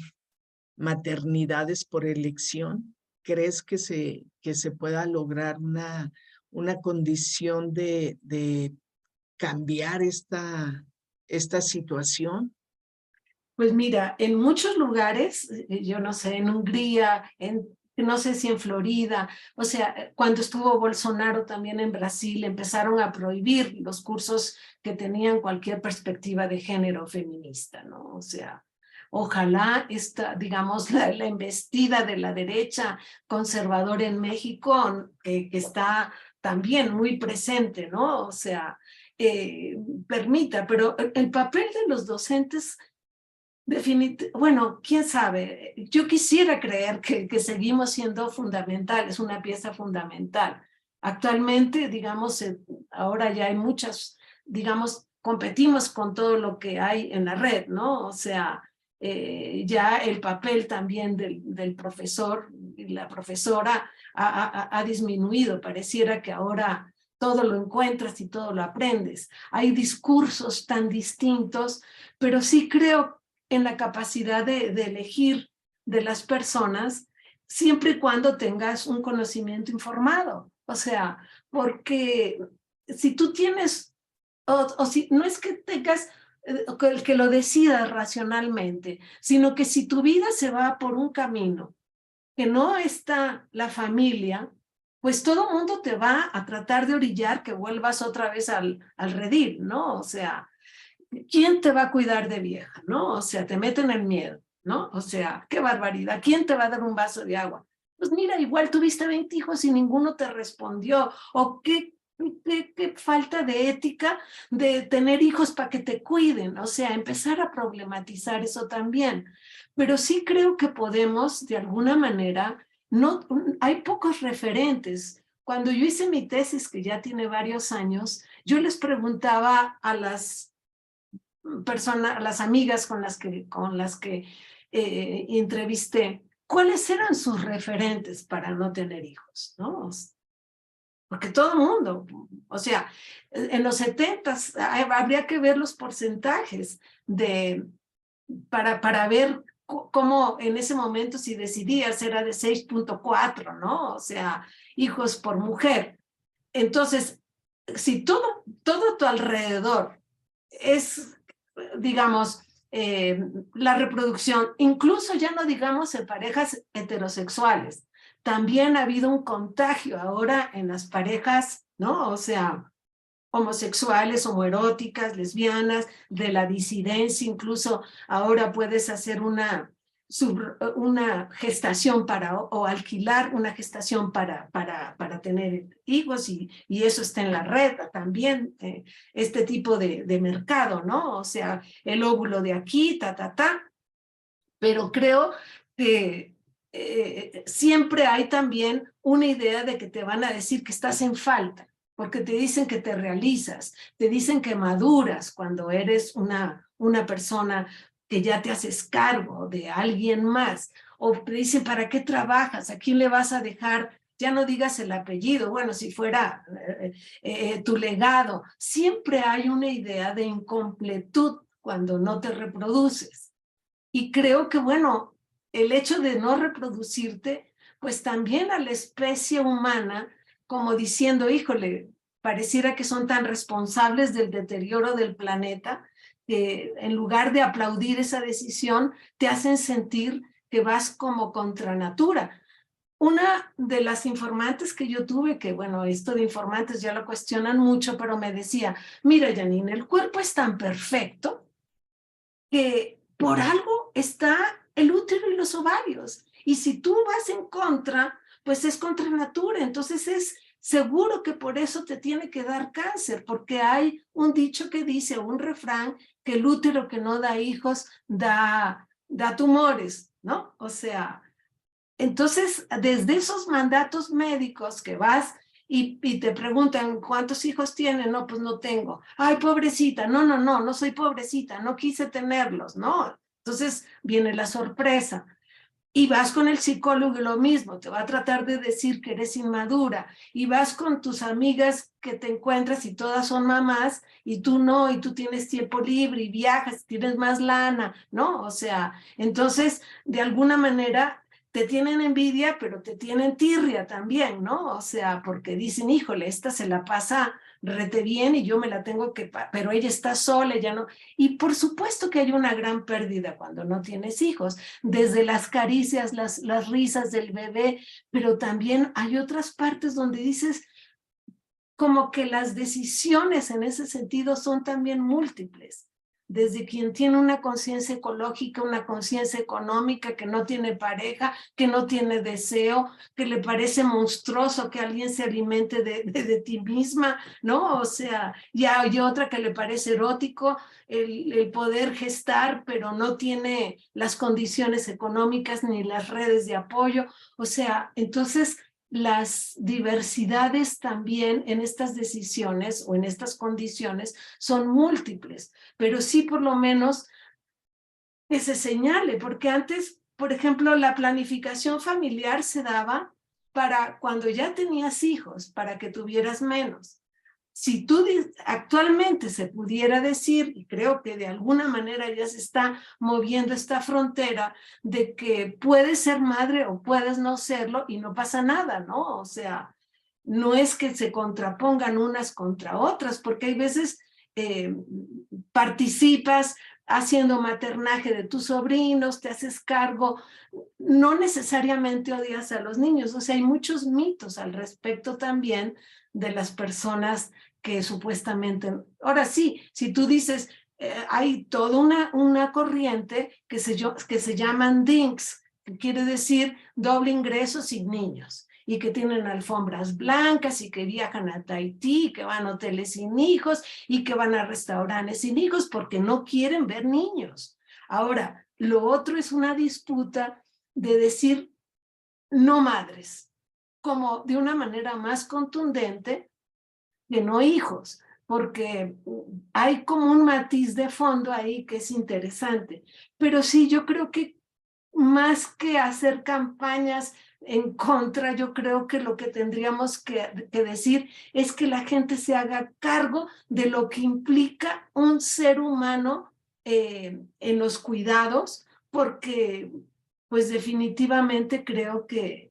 maternidades por elección? ¿Crees que se pueda lograr una condición de cambiar esta situación? Pues mira, en muchos lugares, yo no sé, en Hungría, no sé si en Florida, o sea, cuando estuvo Bolsonaro también en Brasil, empezaron a prohibir los cursos que tenían cualquier perspectiva de género feminista, ¿no? O sea, ojalá digamos, la embestida de la derecha conservadora en México, que está también muy presente, ¿no? O sea, permita, pero el papel de los docentes bueno, quién sabe. Yo quisiera creer que seguimos siendo fundamentales, una pieza fundamental. Actualmente, digamos, ahora ya hay muchas, digamos, competimos con todo lo que hay en la red, ¿no? O sea, ya el papel también del profesor y la profesora ha disminuido. Pareciera que ahora todo lo encuentras y todo lo aprendes. Hay discursos tan distintos, pero sí creo en la capacidad de elegir de las personas, siempre y cuando tengas un conocimiento informado. O sea, porque si tú tienes, o si no es que tengas que lo decidas racionalmente, sino que si tu vida se va por un camino que no está la familia, pues todo mundo te va a tratar de orillar que vuelvas otra vez al redil, ¿no? O sea, ¿quién te va a cuidar de vieja, no? O sea, te meten el miedo, ¿no? O sea, qué barbaridad. ¿Quién te va a dar un vaso de agua? Pues mira, igual tuviste 20 hijos y ninguno te respondió. O qué falta de ética de tener hijos para que te cuiden. O sea, empezar a problematizar eso también. Pero sí creo que podemos, de alguna manera, no, hay pocos referentes. Cuando yo hice mi tesis, que ya tiene varios años, yo les preguntaba a las las amigas con las que entrevisté, ¿cuáles eran sus referentes para no tener hijos? ¿No? Porque todo el mundo, o sea, en los 70s habría que ver los porcentajes para ver cómo en ese momento si decidías era de 6.4, ¿no? O sea, hijos por mujer. Entonces, si todo tu alrededor es, digamos, la reproducción, incluso ya no digamos en parejas heterosexuales, también ha habido un contagio ahora en las parejas, ¿no? O sea, homosexuales, homoeróticas, lesbianas, de la disidencia, incluso ahora puedes hacer una gestación o alquilar una gestación para tener hijos y eso está en la red también, este tipo de mercado, ¿no? O sea, el óvulo de aquí, pero creo que siempre hay también una idea de que te van a decir que estás en falta, porque te dicen que te realizas, te dicen que maduras cuando eres una persona que ya te haces cargo de alguien más, o te dicen, ¿para qué trabajas? ¿A quién le vas a dejar? Ya no digas el apellido, bueno, si fuera tu legado. Siempre hay una idea de incompletud cuando no te reproduces. Y creo que, bueno, el hecho de no reproducirte, pues también a la especie humana, como diciendo, híjole, pareciera que son tan responsables del deterioro del planeta, que en lugar de aplaudir esa decisión, te hacen sentir que vas como contra natura. Una de las informantes que yo tuve, que bueno, esto de informantes ya lo cuestionan mucho, pero me decía, mira, Janine, el cuerpo es tan perfecto que por algo está el útero y los ovarios. Y si tú vas en contra, pues es contra natura. Entonces es seguro que por eso te tiene que dar cáncer, porque hay un dicho que dice, un refrán, que el útero que no da hijos da tumores, ¿no? O sea, entonces desde esos mandatos médicos que vas y te preguntan, ¿cuántos hijos tienen? No, pues no tengo. Ay, pobrecita, no soy pobrecita, no quise tenerlos, ¿no? Entonces viene la sorpresa. Y vas con el psicólogo y lo mismo, te va a tratar de decir que eres inmadura. Y vas con tus amigas que te encuentras y todas son mamás y tú no, y tú tienes tiempo libre y viajas, tienes más lana, ¿no? O sea, entonces, de alguna manera te tienen envidia, pero te tienen tirria también, ¿no? O sea, porque dicen, híjole, esta se la pasa rete bien y yo me la tengo que, pero ella está sola, ella no. Y por supuesto que hay una gran pérdida cuando no tienes hijos, desde las caricias, las risas del bebé, pero también hay otras partes donde dices como que las decisiones en ese sentido son también múltiples. Desde quien tiene una conciencia ecológica, una conciencia económica, que no tiene pareja, que no tiene deseo, que le parece monstruoso que alguien se alimente de ti misma, ¿no? O sea, ya hay otra que le parece erótico el poder gestar, pero no tiene las condiciones económicas ni las redes de apoyo. O sea, entonces las diversidades también en estas decisiones o en estas condiciones son múltiples, pero sí por lo menos que se señale, porque antes, por ejemplo, la planificación familiar se daba para cuando ya tenías hijos, para que tuvieras menos. Si tú actualmente se pudiera decir, y creo que de alguna manera ya se está moviendo esta frontera, de que puedes ser madre o puedes no serlo y no pasa nada, ¿no? O sea, no es que se contrapongan unas contra otras, porque hay veces participas haciendo maternaje de tus sobrinos, te haces cargo, no necesariamente odias a los niños, o sea, hay muchos mitos al respecto también de las personas que supuestamente, ahora sí, si tú dices, hay toda una corriente que se llaman DINKs, que quiere decir doble ingreso sin niños, y que tienen alfombras blancas y que viajan a Tahití, que van a hoteles sin hijos y que van a restaurantes sin hijos porque no quieren ver niños. Ahora, lo otro es una disputa de decir no madres, como de una manera más contundente que no hijos, porque hay como un matiz de fondo ahí que es interesante. Pero sí, yo creo que más que hacer campañas en contra, yo creo que lo que tendríamos que decir es que la gente se haga cargo de lo que implica un ser humano en los cuidados, porque pues definitivamente creo que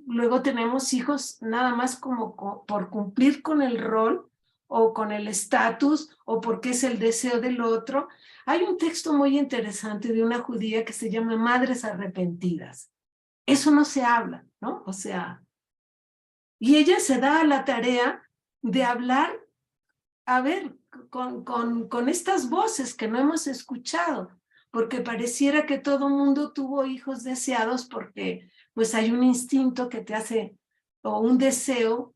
luego tenemos hijos nada más como por cumplir con el rol o con el estatus o porque es el deseo del otro. Hay un texto muy interesante de una judía que se llama Madres Arrepentidas. Eso no se habla, ¿no? O sea, y ella se da a la tarea de hablar, a ver, con estas voces que no hemos escuchado, porque pareciera que todo mundo tuvo hijos deseados porque pues hay un instinto que te hace, o un deseo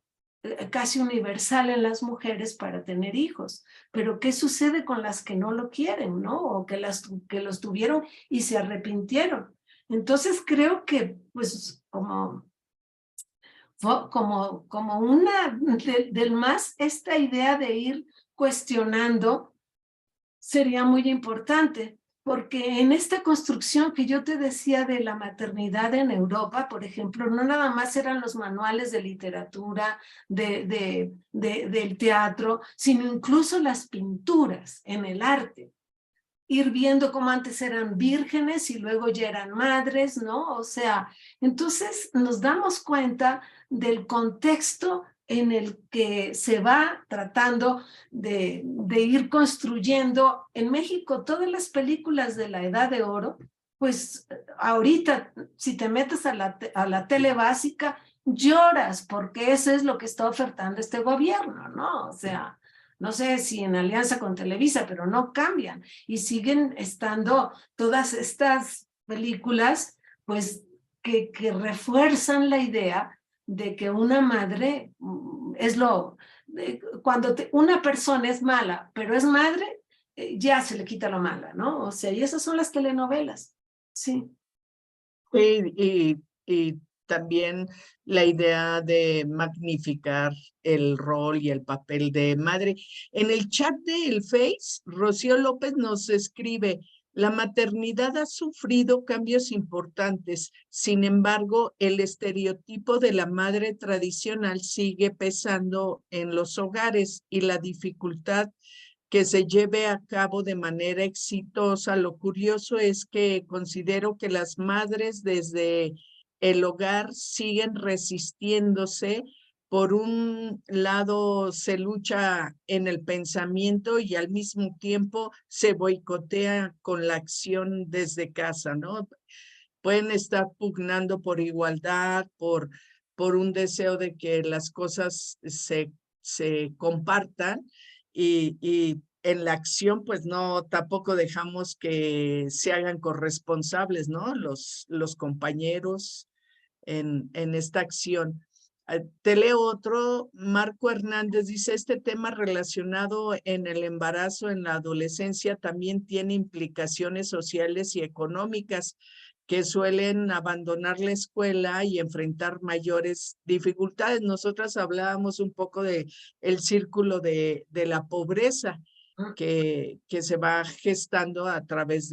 casi universal en las mujeres para tener hijos. Pero ¿qué sucede con las que no lo quieren, no? O que los tuvieron y se arrepintieron. Entonces creo que pues como una del más esta idea de ir cuestionando sería muy importante, porque en esta construcción que yo te decía de la maternidad en Europa, por ejemplo, no nada más eran los manuales de literatura, del teatro, sino incluso las pinturas en el arte. ir viendo cómo antes eran vírgenes y luego ya eran madres, ¿no? O sea, entonces nos damos cuenta del contexto en el que se va tratando de ir construyendo. En México, todas las películas de la Edad de Oro, pues ahorita, si te metes a la tele básica, lloras porque eso es lo que está ofertando este gobierno, ¿no? O sea, no sé si en alianza con Televisa, pero no cambian y siguen estando todas estas películas, pues, que refuerzan la idea de que una madre es cuando una persona es mala, pero es madre, ya se le quita lo mala, ¿no? O sea, y esas son las telenovelas, sí. Y también la idea de magnificar el rol y el papel de madre. En el chat del Face, Rocío López nos escribe: la maternidad ha sufrido cambios importantes, sin embargo, el estereotipo de la madre tradicional sigue pesando en los hogares y la dificultad que se lleve a cabo de manera exitosa. Lo curioso es que considero que las madres desde el hogar siguen resistiéndose. Por un lado, se lucha en el pensamiento y al mismo tiempo se boicotea con la acción desde casa, ¿no? Pueden estar pugnando por igualdad, por un deseo de que las cosas se compartan y en la acción, pues no, tampoco dejamos que se hagan corresponsables, ¿no? Los compañeros en esta acción. Te leo otro. Marco Hernández dice: este tema relacionado en el embarazo en la adolescencia también tiene implicaciones sociales y económicas que suelen abandonar la escuela y enfrentar mayores dificultades. Nosotras hablábamos un poco de el círculo de la pobreza que se va gestando a través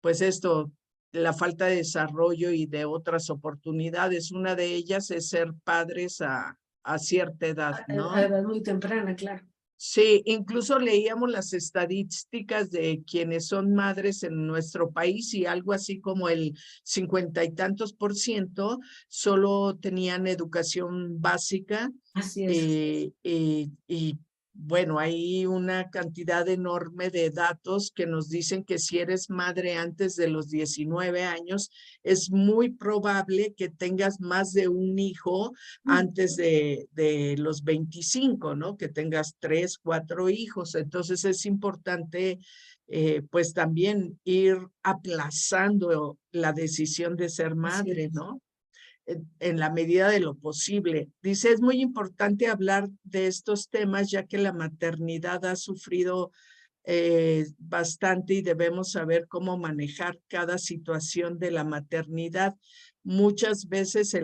pues esto, la falta de desarrollo y de otras oportunidades. Una de ellas es ser padres a cierta edad, ¿no? A edad muy temprana, claro. Sí, incluso leíamos las estadísticas de quienes son madres en nuestro país y algo así como el 50 y tantos % solo tenían educación básica. Así es. Y bueno, hay una cantidad enorme de datos que nos dicen que si eres madre antes de los 19 años, es muy probable que tengas más de un hijo antes de los 25, ¿no? Que tengas 3, 4 hijos. Entonces es importante, pues también ir aplazando la decisión de ser madre, ¿no? En la medida de lo posible. Dice: es muy importante hablar de estos temas ya que la maternidad ha sufrido bastante y debemos saber cómo manejar cada situación de la maternidad. Muchas veces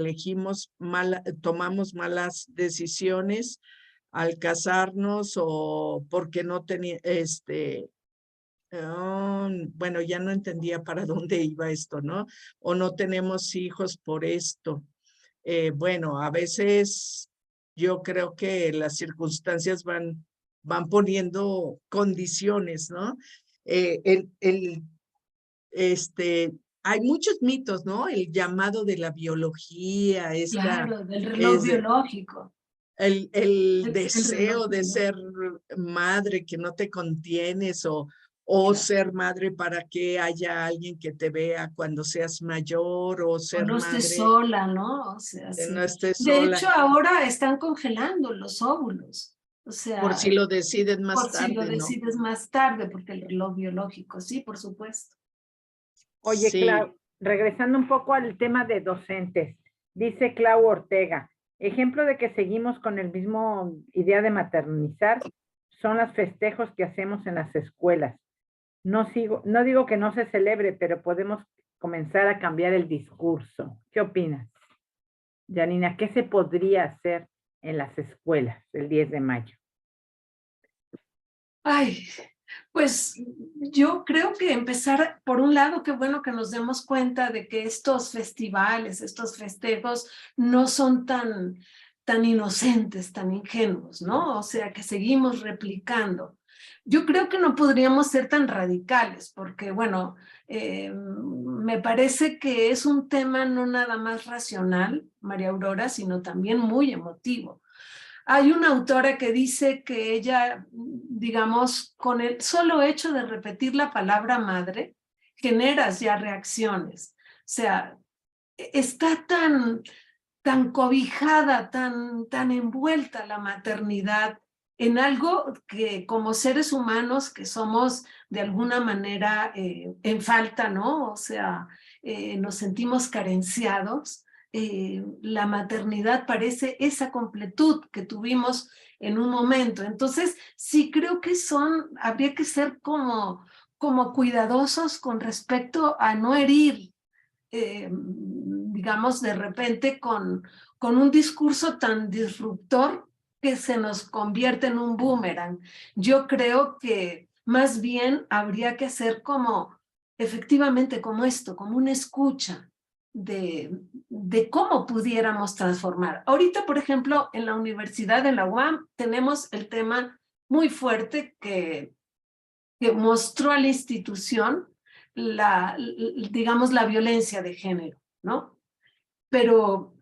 tomamos malas decisiones al casarnos o porque no tenía, bueno, ya no entendía para dónde iba esto, ¿no? O no tenemos hijos por esto. Bueno, a veces yo creo que las circunstancias van poniendo condiciones, ¿no? Eh, el, el, hay muchos mitos, ¿no? El llamado de la biología, Claro, del reloj es biológico. el El reloj deseo de biológico. ser madre, que no te contienes, o Claro. ser madre para que haya alguien que te vea cuando seas mayor, o O ser no estés madre sola, ¿no? O sea, que no sí. estés De sola, hecho, ahora están congelando los óvulos. O por sea, si lo deciden más por si lo tarde, ¿no? decides más tarde, porque el reloj biológico, sí, por supuesto. Oye, Sí, Clau, regresando un poco al tema de docentes, dice Clau Ortega, ejemplo de que seguimos con el mismo idea de maternizar son los festejos que hacemos en las escuelas. No digo que no se celebre, pero podemos comenzar a cambiar el discurso. ¿Qué opinas, Janina? ¿Qué se podría hacer en las escuelas el 10 de mayo? Ay, pues yo creo que empezar, por un lado, qué bueno que nos demos cuenta de que estos festivales, estos festejos, no son tan inocentes, tan ingenuos, ¿no? O sea, que seguimos replicando. Yo creo que no podríamos ser tan radicales, porque, bueno, me parece que es un tema no nada más racional, María Aurora, sino también muy emotivo. Hay una autora que dice que ella, digamos, con el solo hecho de repetir la palabra madre, generas ya reacciones. O sea, está tan cobijada, tan envuelta la maternidad en algo que como seres humanos que somos de alguna manera en falta, ¿no? O sea, nos sentimos carenciados. La maternidad parece esa completud que tuvimos en un momento. Entonces, sí creo que habría que ser como cuidadosos con respecto a no herir, digamos, de repente con un discurso tan disruptor que se nos convierte en un boomerang. Yo creo que más bien habría que hacer efectivamente como esto, como una escucha de cómo pudiéramos transformar. Ahorita, por ejemplo, en la universidad de la UAM tenemos el tema muy fuerte que mostró a la institución digamos, la violencia de género, ¿no? Pero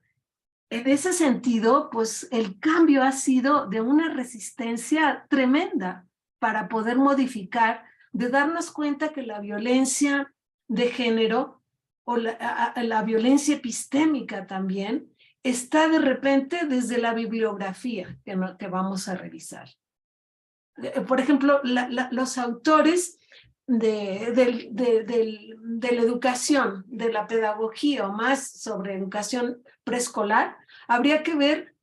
en ese sentido, pues el cambio ha sido de una resistencia tremenda para poder modificar, de darnos cuenta que la violencia de género o la violencia epistémica también está de repente desde la bibliografía que vamos a revisar. Por ejemplo, los autores de la educación, de la pedagogía o más sobre educación preescolar, habría que ver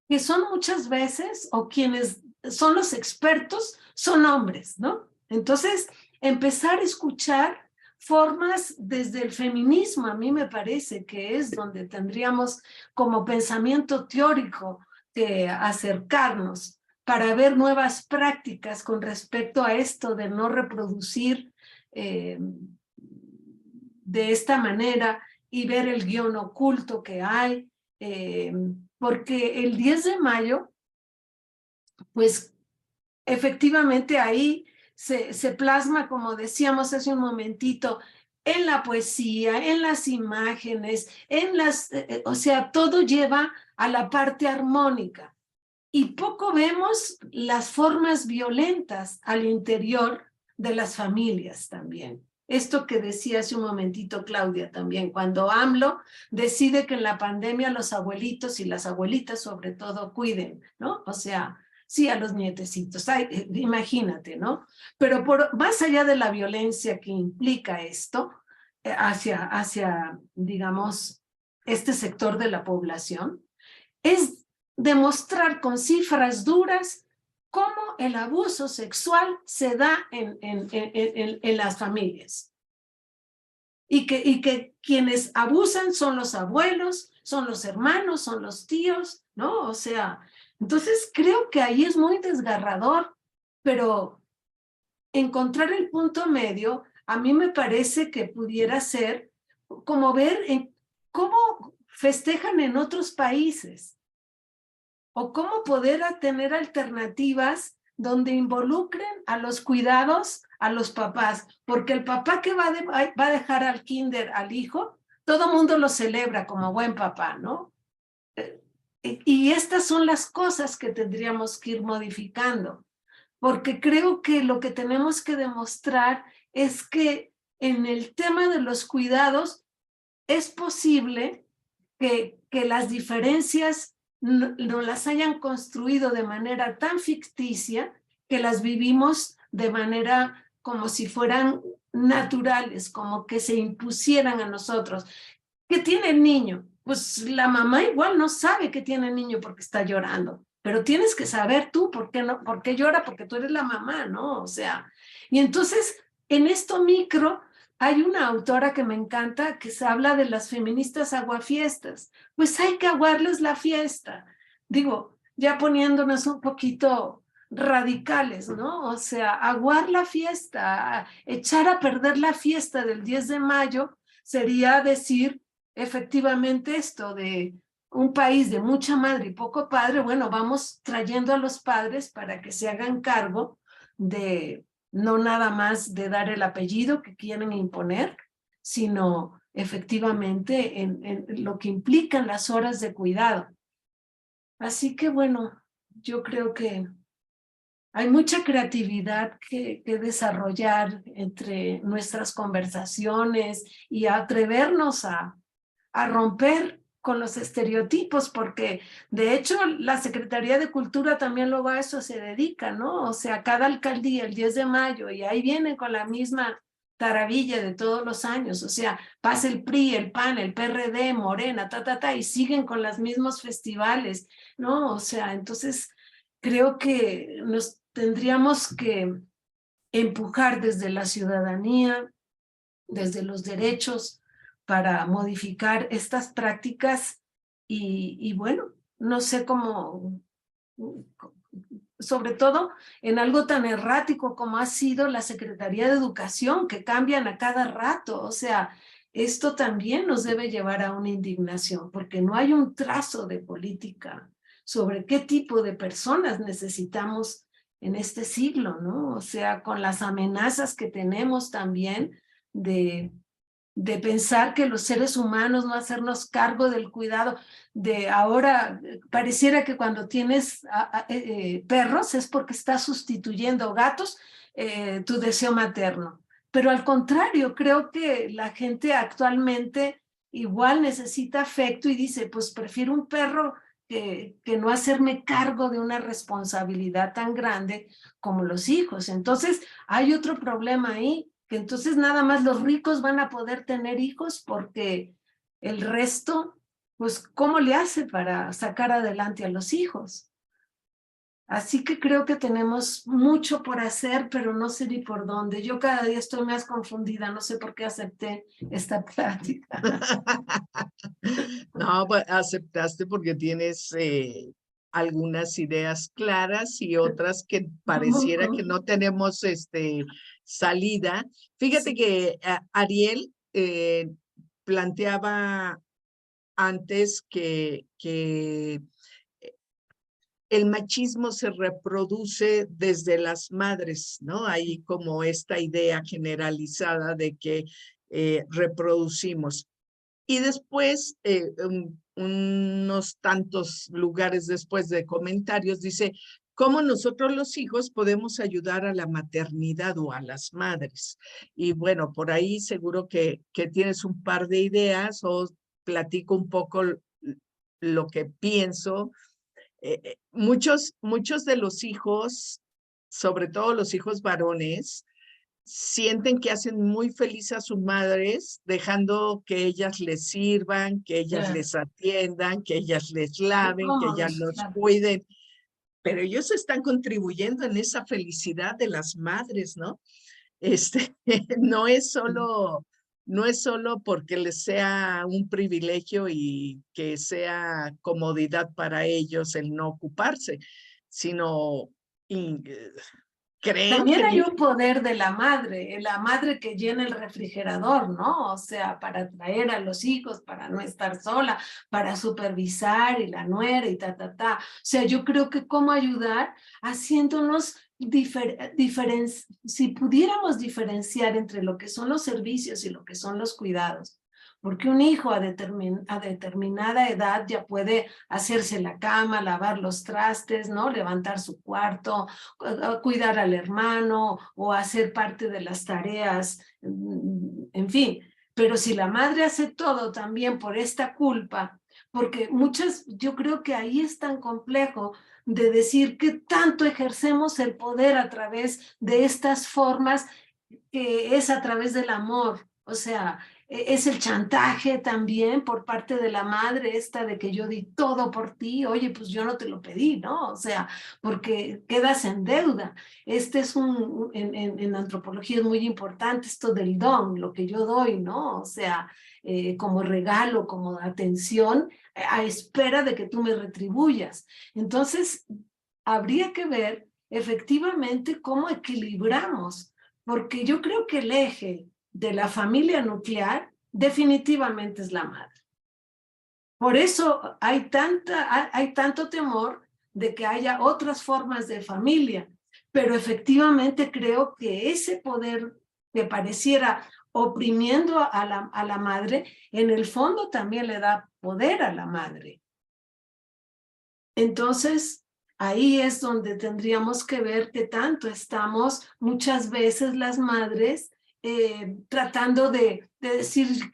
que son muchas veces, o quienes son los expertos, son hombres, ¿no? Entonces, empezar a escuchar formas desde el feminismo, a mí me parece que es donde tendríamos como pensamiento teórico que acercarnos para ver nuevas prácticas con respecto a esto de no reproducir de esta manera y ver el guión oculto que hay, porque el 10 de mayo, pues efectivamente ahí se plasma, como decíamos hace un momentito, en la poesía, en las imágenes, o sea, todo lleva a la parte armónica. Y poco vemos las formas violentas al interior de las familias también. Esto que decía hace un momentito Claudia también, cuando AMLO decide que en la pandemia los abuelitos y las abuelitas sobre todo cuiden, ¿no? O sea, sí a los nietecitos, imagínate, ¿no? Pero más allá de la violencia que implica esto, hacia, digamos, este sector de la población, es demostrar con cifras duras cómo el abuso sexual se da en las familias. Y que quienes abusan son los abuelos, son los hermanos, son los tíos, ¿no? O sea, entonces creo que ahí es muy desgarrador, pero encontrar el punto medio a mí me parece que pudiera ser como ver cómo festejan en otros países, o cómo poder tener alternativas donde involucren a los cuidados a los papás, porque el papá que va a dejar al kinder al hijo, todo mundo lo celebra como buen papá, ¿no? Y estas son las cosas que tendríamos que ir modificando, porque creo que lo que tenemos que demostrar es que en el tema de los cuidados es posible que las diferencias no las hayan construido de manera tan ficticia que las vivimos de manera como si fueran naturales, como que se impusieran a nosotros. ¿Qué tiene el niño? Pues la mamá igual no sabe que tiene el niño porque está llorando, pero tienes que saber tú por qué llora, porque tú eres la mamá, ¿no? O sea, y entonces en esto micro hay una autora que me encanta que se habla de las feministas aguafiestas. Pues hay que aguarles la fiesta. Digo, ya poniéndonos un poquito radicales, ¿no? O sea, aguar la fiesta, echar a perder la fiesta del 10 de mayo sería decir efectivamente esto de un país de mucha madre y poco padre, bueno, vamos trayendo a los padres para que se hagan cargo de no nada más de dar el apellido que quieren imponer, sino efectivamente en lo que implican las horas de cuidado. Así que bueno, yo creo que hay mucha creatividad que desarrollar entre nuestras conversaciones y atrevernos a romper con los estereotipos, porque de hecho la Secretaría de Cultura también luego a eso se dedica, ¿no? O sea, cada alcaldía el 10 de mayo y ahí vienen con la misma taravilla de todos los años, o sea, pasa el PRI, el PAN, el PRD, Morena, y siguen con los mismos festivales, ¿no? O sea, entonces creo que nos tendríamos que empujar desde la ciudadanía, desde los derechos, para modificar estas prácticas y bueno, no sé cómo, sobre todo en algo tan errático como ha sido la Secretaría de Educación, que cambian a cada rato, o sea, esto también nos debe llevar a una indignación, porque no hay un trazo de política sobre qué tipo de personas necesitamos en este siglo, ¿no? O sea, con las amenazas que tenemos también de pensar que los seres humanos no hacernos cargo del cuidado de ahora, pareciera que cuando tienes perros es porque estás sustituyendo gatos, tu deseo materno. Pero al contrario, creo que la gente actualmente igual necesita afecto y dice, pues prefiero un perro que no hacerme cargo de una responsabilidad tan grande como los hijos. Entonces, hay otro problema ahí, que entonces nada más los ricos van a poder tener hijos porque el resto, pues, ¿cómo le hace para sacar adelante a los hijos? Así que creo que tenemos mucho por hacer, pero no sé ni por dónde. Yo cada día estoy más confundida, no sé por qué acepté esta plática. No, pues aceptaste porque tienes algunas ideas claras y otras que pareciera que no tenemos salida. Fíjate Sí. que Ariel planteaba antes que el machismo se reproduce desde las madres, ¿no? Hay como esta idea generalizada de que reproducimos. Y después, unos tantos lugares después de comentarios, dice, ¿cómo nosotros los hijos podemos ayudar a la maternidad o a las madres? Y bueno, por ahí seguro que tienes un par de ideas o platico un poco lo que pienso. Muchos de los hijos, sobre todo los hijos varones, sienten que hacen muy feliz a sus madres, dejando que ellas les sirvan, que ellas les atiendan, que ellas les Qué laven, que ellas cómodos, los claro. cuiden. Pero ellos están contribuyendo en esa felicidad de las madres, ¿no? No es solo, no es solo porque les sea un privilegio y que sea comodidad para ellos el no ocuparse, sino creen También que hay un poder de la madre que llena el refrigerador, ¿no? O sea, para traer a los hijos, para no estar sola, para supervisar y la nuera y O sea, yo creo que cómo ayudar haciéndonos si pudiéramos diferenciar entre lo que son los servicios y lo que son los cuidados. Porque un hijo a determinada edad ya puede hacerse la cama, lavar los trastes, ¿no? Levantar su cuarto, cuidar al hermano o hacer parte de las tareas, en fin. Pero si la madre hace todo también por esta culpa, porque yo creo que ahí es tan complejo de decir que tanto ejercemos el poder a través de estas formas, que es a través del amor. O sea, es el chantaje también por parte de la madre esta de que yo di todo por ti, oye, pues yo no te lo pedí, ¿no? O sea, porque quedas en deuda. Este es en antropología es muy importante esto del don, lo que yo doy, ¿no? O sea, como regalo, como atención, a espera de que tú me retribuyas. Entonces, habría que ver efectivamente cómo equilibramos, porque yo creo que el eje de la familia nuclear definitivamente es la madre. Por eso hay tanto temor de que haya otras formas de familia, pero efectivamente creo que ese poder que pareciera oprimiendo a la madre, en el fondo también le da poder a la madre. Entonces, ahí es donde tendríamos que ver qué tanto estamos muchas veces las madres tratando de decir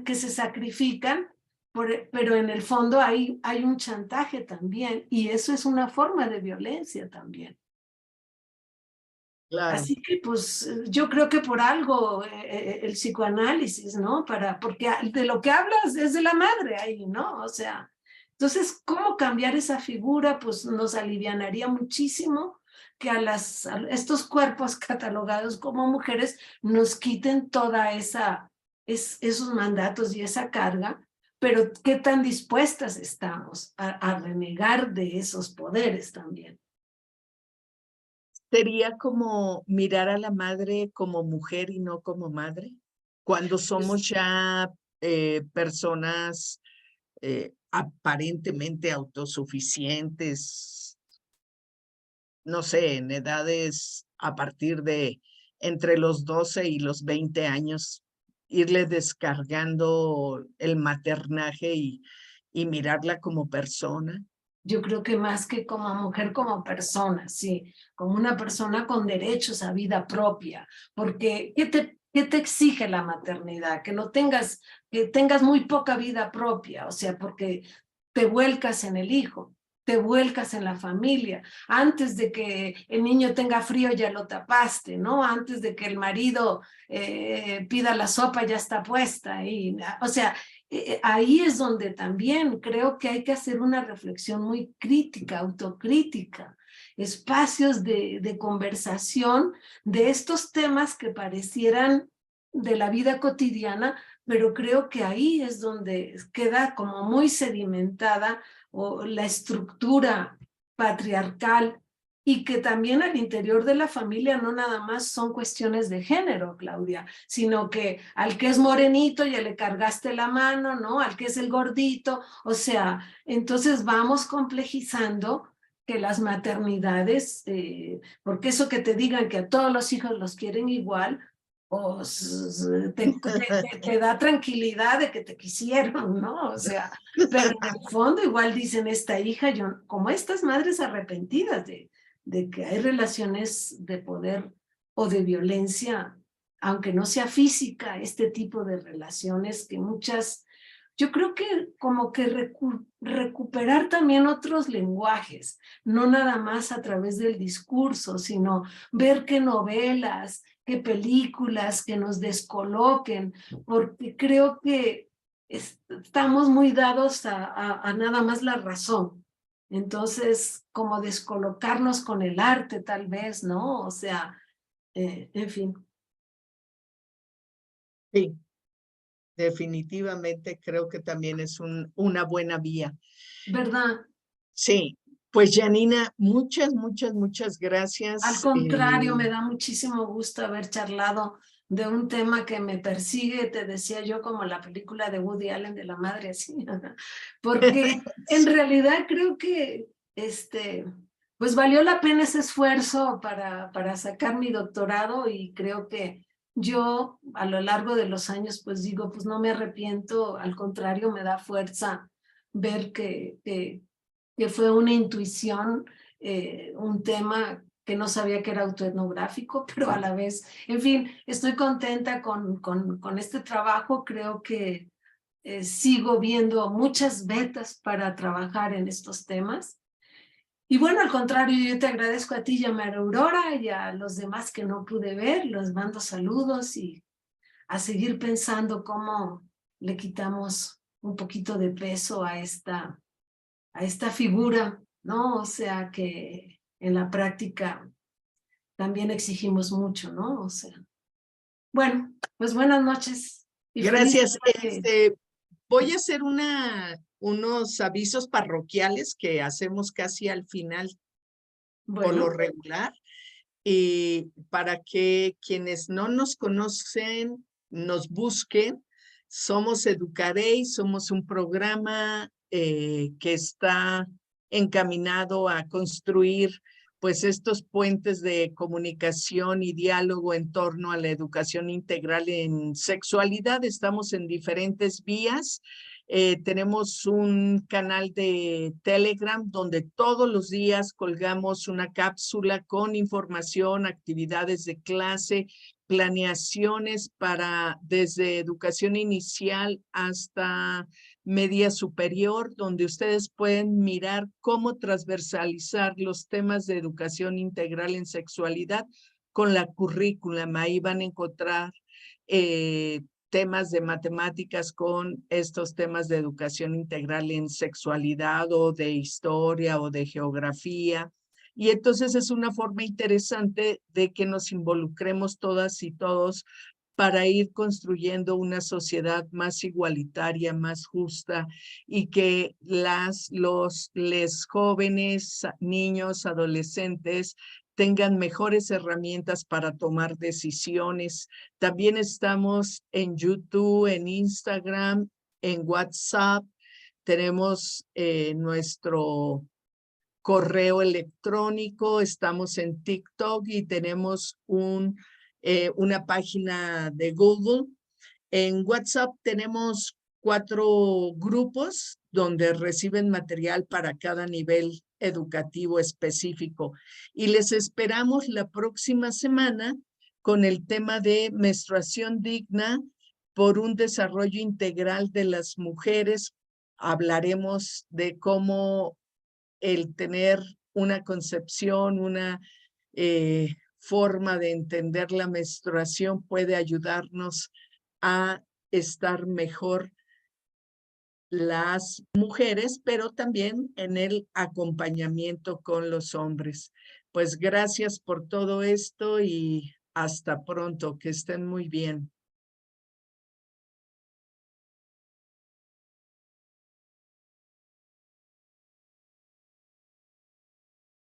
que se sacrifican, pero en el fondo hay un chantaje también, y eso es una forma de violencia también. Claro. Así que pues yo creo que por algo el psicoanálisis, ¿no? Porque de lo que hablas es de la madre ahí, ¿no? O sea, entonces, ¿cómo cambiar esa figura? Pues nos alivianaría muchísimo que a estos cuerpos catalogados como mujeres nos quiten toda esos mandatos y esa carga, pero ¿qué tan dispuestas estamos a renegar de esos poderes también? Sería como mirar a la madre como mujer y no como madre, cuando somos ya personas aparentemente autosuficientes, no sé, en edades a partir de entre los 12 y los 20 años, irle descargando el maternaje y mirarla como persona. Yo creo que más que como mujer, como persona, sí, como una persona con derechos a vida propia, porque ¿qué te exige la maternidad? Que tengas muy poca vida propia, o sea, porque te vuelcas en el hijo, te vuelcas en la familia. Antes de que el niño tenga frío ya lo tapaste, ¿no? Antes de que el marido pida la sopa ya está puesta. O sea, ahí es donde también creo que hay que hacer una reflexión muy crítica, autocrítica, espacios de conversación de estos temas que parecieran de la vida cotidiana, pero creo que ahí es donde queda como muy sedimentada la estructura patriarcal, y que también al interior de la familia no nada más son cuestiones de género, Claudia, sino que al que es morenito ya le cargaste la mano, ¿no? Al que es el gordito, o sea, entonces vamos complejizando que las maternidades, porque eso que te digan que a todos los hijos los quieren igual, o te da tranquilidad de que te quisieron, ¿no? O sea, pero en el fondo igual dicen esta hija, yo, como estas madres arrepentidas de que hay relaciones de poder o de violencia, aunque no sea física, este tipo de relaciones que muchas, yo creo que como que recuperar también otros lenguajes, no nada más a través del discurso, sino ver qué novelas, qué películas que nos descoloquen, porque creo que estamos muy dados a nada más la razón. Entonces, como descolocarnos con el arte tal vez, ¿no? O sea, en fin. Sí, definitivamente creo que también es una buena vía. ¿Verdad? Sí, pues Janina, muchas Al gracias. contrario, me da muchísimo gusto haber charlado de un tema que me persigue, te decía yo, como la película de Woody Allen de la madre, así, porque en realidad creo que pues valió la pena ese esfuerzo para sacar mi doctorado, y creo que yo a lo largo de los años pues digo, pues no me arrepiento, al contrario, me da fuerza ver que fue una intuición, un tema que no sabía que era autoetnográfico, pero a la vez, en fin, estoy contenta con este trabajo. Creo que sigo viendo muchas vetas para trabajar en estos temas. Y bueno, al contrario, yo te agradezco a ti, María Aurora, y a los demás que no pude ver. Los mando saludos y a seguir pensando cómo le quitamos un poquito de peso a esta figura, ¿no? O sea, que en la práctica también exigimos mucho, ¿no? O sea, bueno, pues buenas noches y feliz Gracias. tarde. Voy a hacer unos avisos parroquiales que hacemos casi al final por lo Bueno, regular, y para que quienes no nos conocen nos busquen Somos Educarey, somos un programa que está encaminado a construir pues estos puentes de comunicación y diálogo en torno a la educación integral en sexualidad. Estamos en diferentes vías. Tenemos un canal de Telegram donde todos los días colgamos una cápsula con información, actividades de clase, planeaciones para desde educación inicial hasta media superior, donde ustedes pueden mirar cómo transversalizar los temas de educación integral en sexualidad con la currícula. Ahí van a encontrar temas de matemáticas con estos temas de educación integral en sexualidad o de historia o de geografía. Y entonces es una forma interesante de que nos involucremos todas y todos para ir construyendo una sociedad más igualitaria, más justa y que les jóvenes, niños, adolescentes tengan mejores herramientas para tomar decisiones. También estamos en YouTube, en Instagram, en WhatsApp. Tenemos nuestro correo electrónico, estamos en TikTok y tenemos una página de Google. En WhatsApp tenemos 4 grupos donde reciben material para cada nivel educativo específico. Y les esperamos la próxima semana con el tema de menstruación digna por un desarrollo integral de las mujeres. Hablaremos de cómo el tener una concepción, una forma de entender la menstruación puede ayudarnos a estar mejor las mujeres, pero también en el acompañamiento con los hombres. Pues gracias por todo esto y hasta pronto, que estén muy bien.